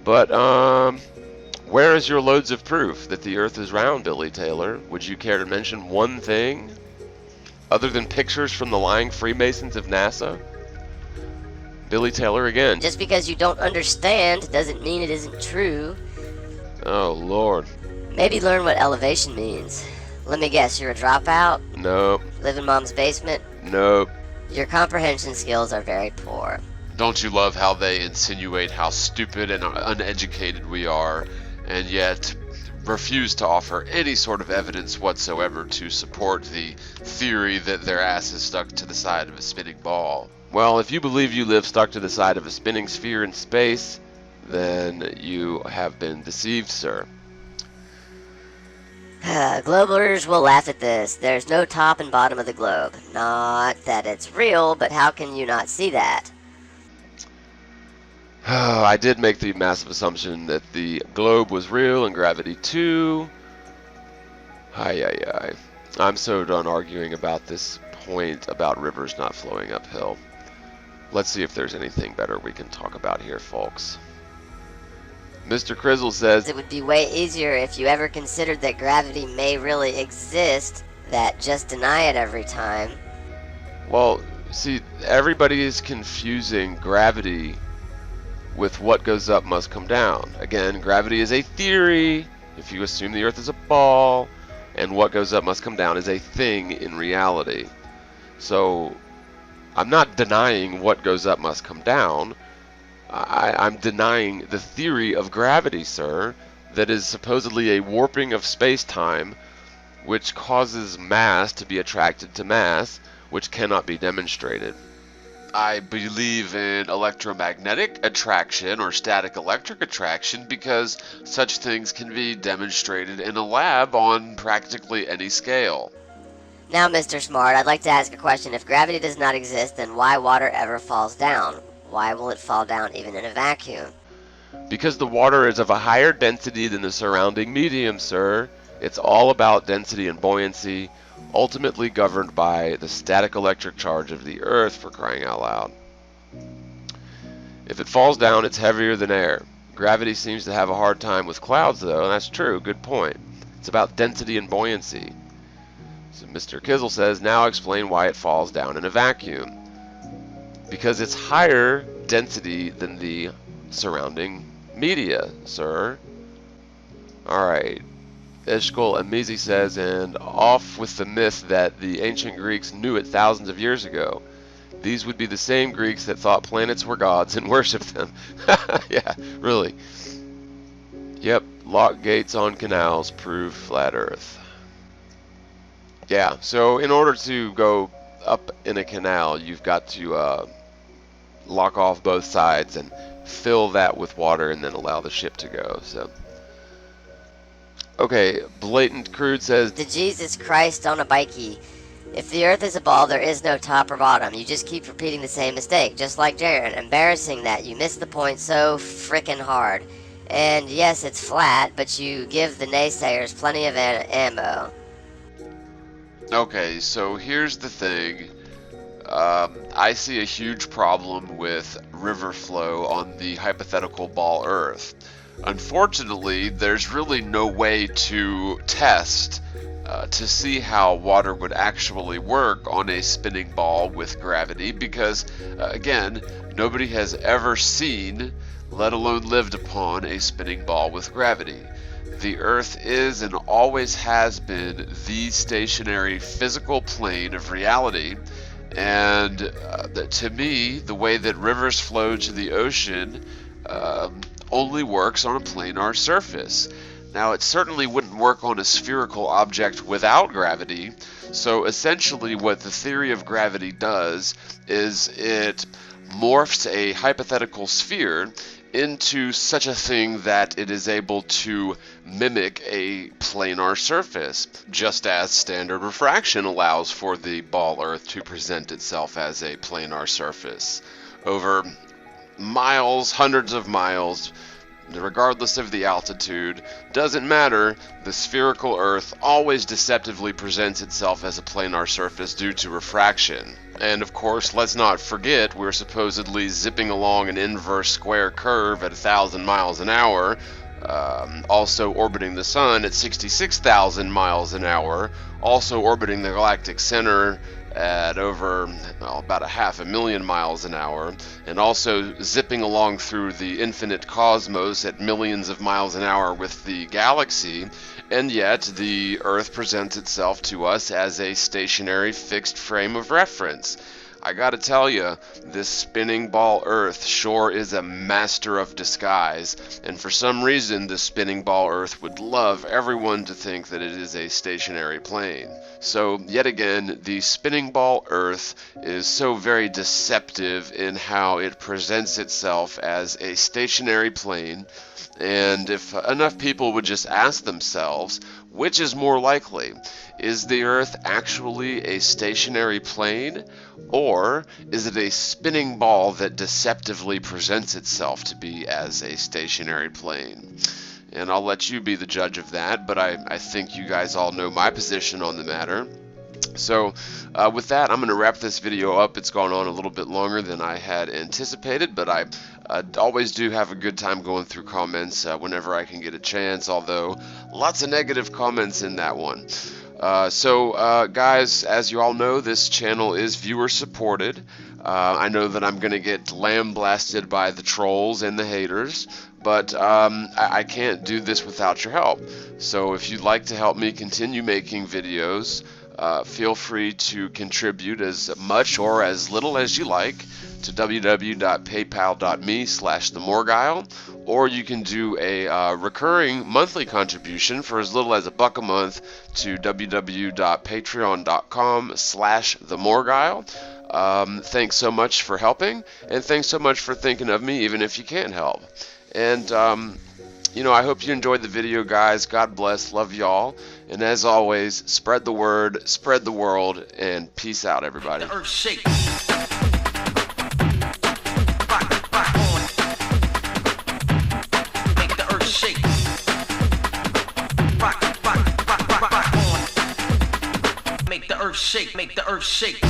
But, where is your loads of proof that the Earth is round, Billy Taylor? Would you care to mention one thing? Other than pictures from the lying Freemasons of NASA? Billy Taylor again. Just because you don't understand doesn't mean it isn't true. Oh, Lord. Maybe learn what elevation means. Let me guess, you're a dropout? Nope. Live in mom's basement? Nope. Your comprehension skills are very poor. Don't you love how they insinuate how stupid and uneducated we are, and yet refuse to offer any sort of evidence whatsoever to support the theory that their ass is stuck to the side of a spinning ball? Well, if you believe you live stuck to the side of a spinning sphere in space, then you have been deceived, sir. Globalers will laugh at this. There's no top and bottom of the globe. Not that it's real, but how can you not see that? I did make the massive assumption that the globe was real and gravity too. I'm so done arguing about this point about rivers not flowing uphill. Let's see if there's anything better we can talk about here, folks. Mr. Crizzle says, it would be way easier if you ever considered that gravity may really exist, that just deny it every time. well, see, everybody is confusing gravity with what goes up must come down. Again, gravity is a theory if you assume the Earth is a ball, and what goes up must come down is a thing in reality. So, I'm not denying what goes up must come down. I'm denying the theory of gravity, sir, that is supposedly a warping of space-time which causes mass to be attracted to mass, which cannot be demonstrated. I believe in electromagnetic attraction or static electric attraction because such things can be demonstrated in a lab on practically any scale. Now, Mr. Smart, I'd like to ask a question. If gravity does not exist, then why water ever falls down? Why will it fall down even in a vacuum? Because the water is of a higher density than the surrounding medium, sir. It's all about density and buoyancy, ultimately governed by the static electric charge of the Earth, for crying out loud. If it falls down, it's heavier than air. Gravity seems to have a hard time with clouds, though, and that's true. Good point. It's about density and buoyancy. So Mr. Kizzle says, now explain why it falls down in a vacuum. Because it's higher density than the surrounding media, sir. Alright. Eshkol Amizi says, and off with the myth that the ancient Greeks knew it thousands of years ago. These would be the same Greeks that thought planets were gods and worshipped them. Yeah, really. Yep, lock gates on canals prove flat Earth. Yeah, so in order to go up in a canal, you've got to lock off both sides and fill that with water and then allow the ship to go. So, okay, Blatant Crude says, To Jesus Christ on a bikey. If the Earth is a ball, there is no top or bottom. You just keep repeating the same mistake, just like Jaren. Embarrassing that you missed the point so frickin' hard. And yes, it's flat, but you give the naysayers plenty of ammo. okay, so here's the thing. I see a huge problem with river flow on the hypothetical ball Earth. Unfortunately, there's really no way to test to see how water would actually work on a spinning ball with gravity because, again, nobody has ever seen, let alone lived upon, a spinning ball with gravity. The Earth is and always has been the stationary physical plane of reality. And to me, the way that rivers flow to the ocean only works on a planar surface. Now, it certainly wouldn't work on a spherical object without gravity. So essentially what the theory of gravity does is it morphs a hypothetical sphere into such a thing that it is able to mimic a planar surface, just as standard refraction allows for the ball Earth to present itself as a planar surface. Over miles, hundreds of miles, regardless of the altitude, doesn't matter, the spherical Earth always deceptively presents itself as a planar surface due to refraction. And of course, let's not forget, we're supposedly zipping along an inverse square curve at 1,000 miles an hour, also orbiting the Sun at 66,000 miles an hour, also orbiting the galactic center at over about 500,000 miles an hour, and also zipping along through the infinite cosmos at millions of miles an hour with the galaxy, and yet the Earth presents itself to us as a stationary fixed frame of reference. I gotta tell you, this spinning ball Earth sure is a master of disguise, and for some reason the spinning ball Earth would love everyone to think that it is a stationary plane. So, yet again, the spinning ball Earth is so very deceptive in how it presents itself as a stationary plane, and if enough people would just ask themselves, which is more likely? Is the Earth actually a stationary plane, or is it a spinning ball that deceptively presents itself to be as a stationary plane? And I'll let you be the judge of that, but I think you guys all know my position on the matter. So with that, I'm going to wrap this video up. It's gone on a little bit longer than I had anticipated, but I always do have a good time going through comments whenever I can get a chance, although lots of negative comments in that one. So guys, as you all know, this channel is viewer supported. I know that I'm going to get lambasted by the trolls and the haters, but I can't do this without your help. So if you'd like to help me continue making videos, feel free to contribute as much or as little as you like to www.paypal.me/themorguile, or you can do a recurring monthly contribution for as little as $1 a month to www.patreon.com/themorguile. Thanks so much for helping, and thanks so much for thinking of me even if you can't help. And you know, I hope you enjoyed the video, guys. God bless, love y'all, and as always, spread the word, spread the world, and peace out, everybody. The earth shake. Make the earth shake. Rock on. Make the earth shake. Make the earth shake.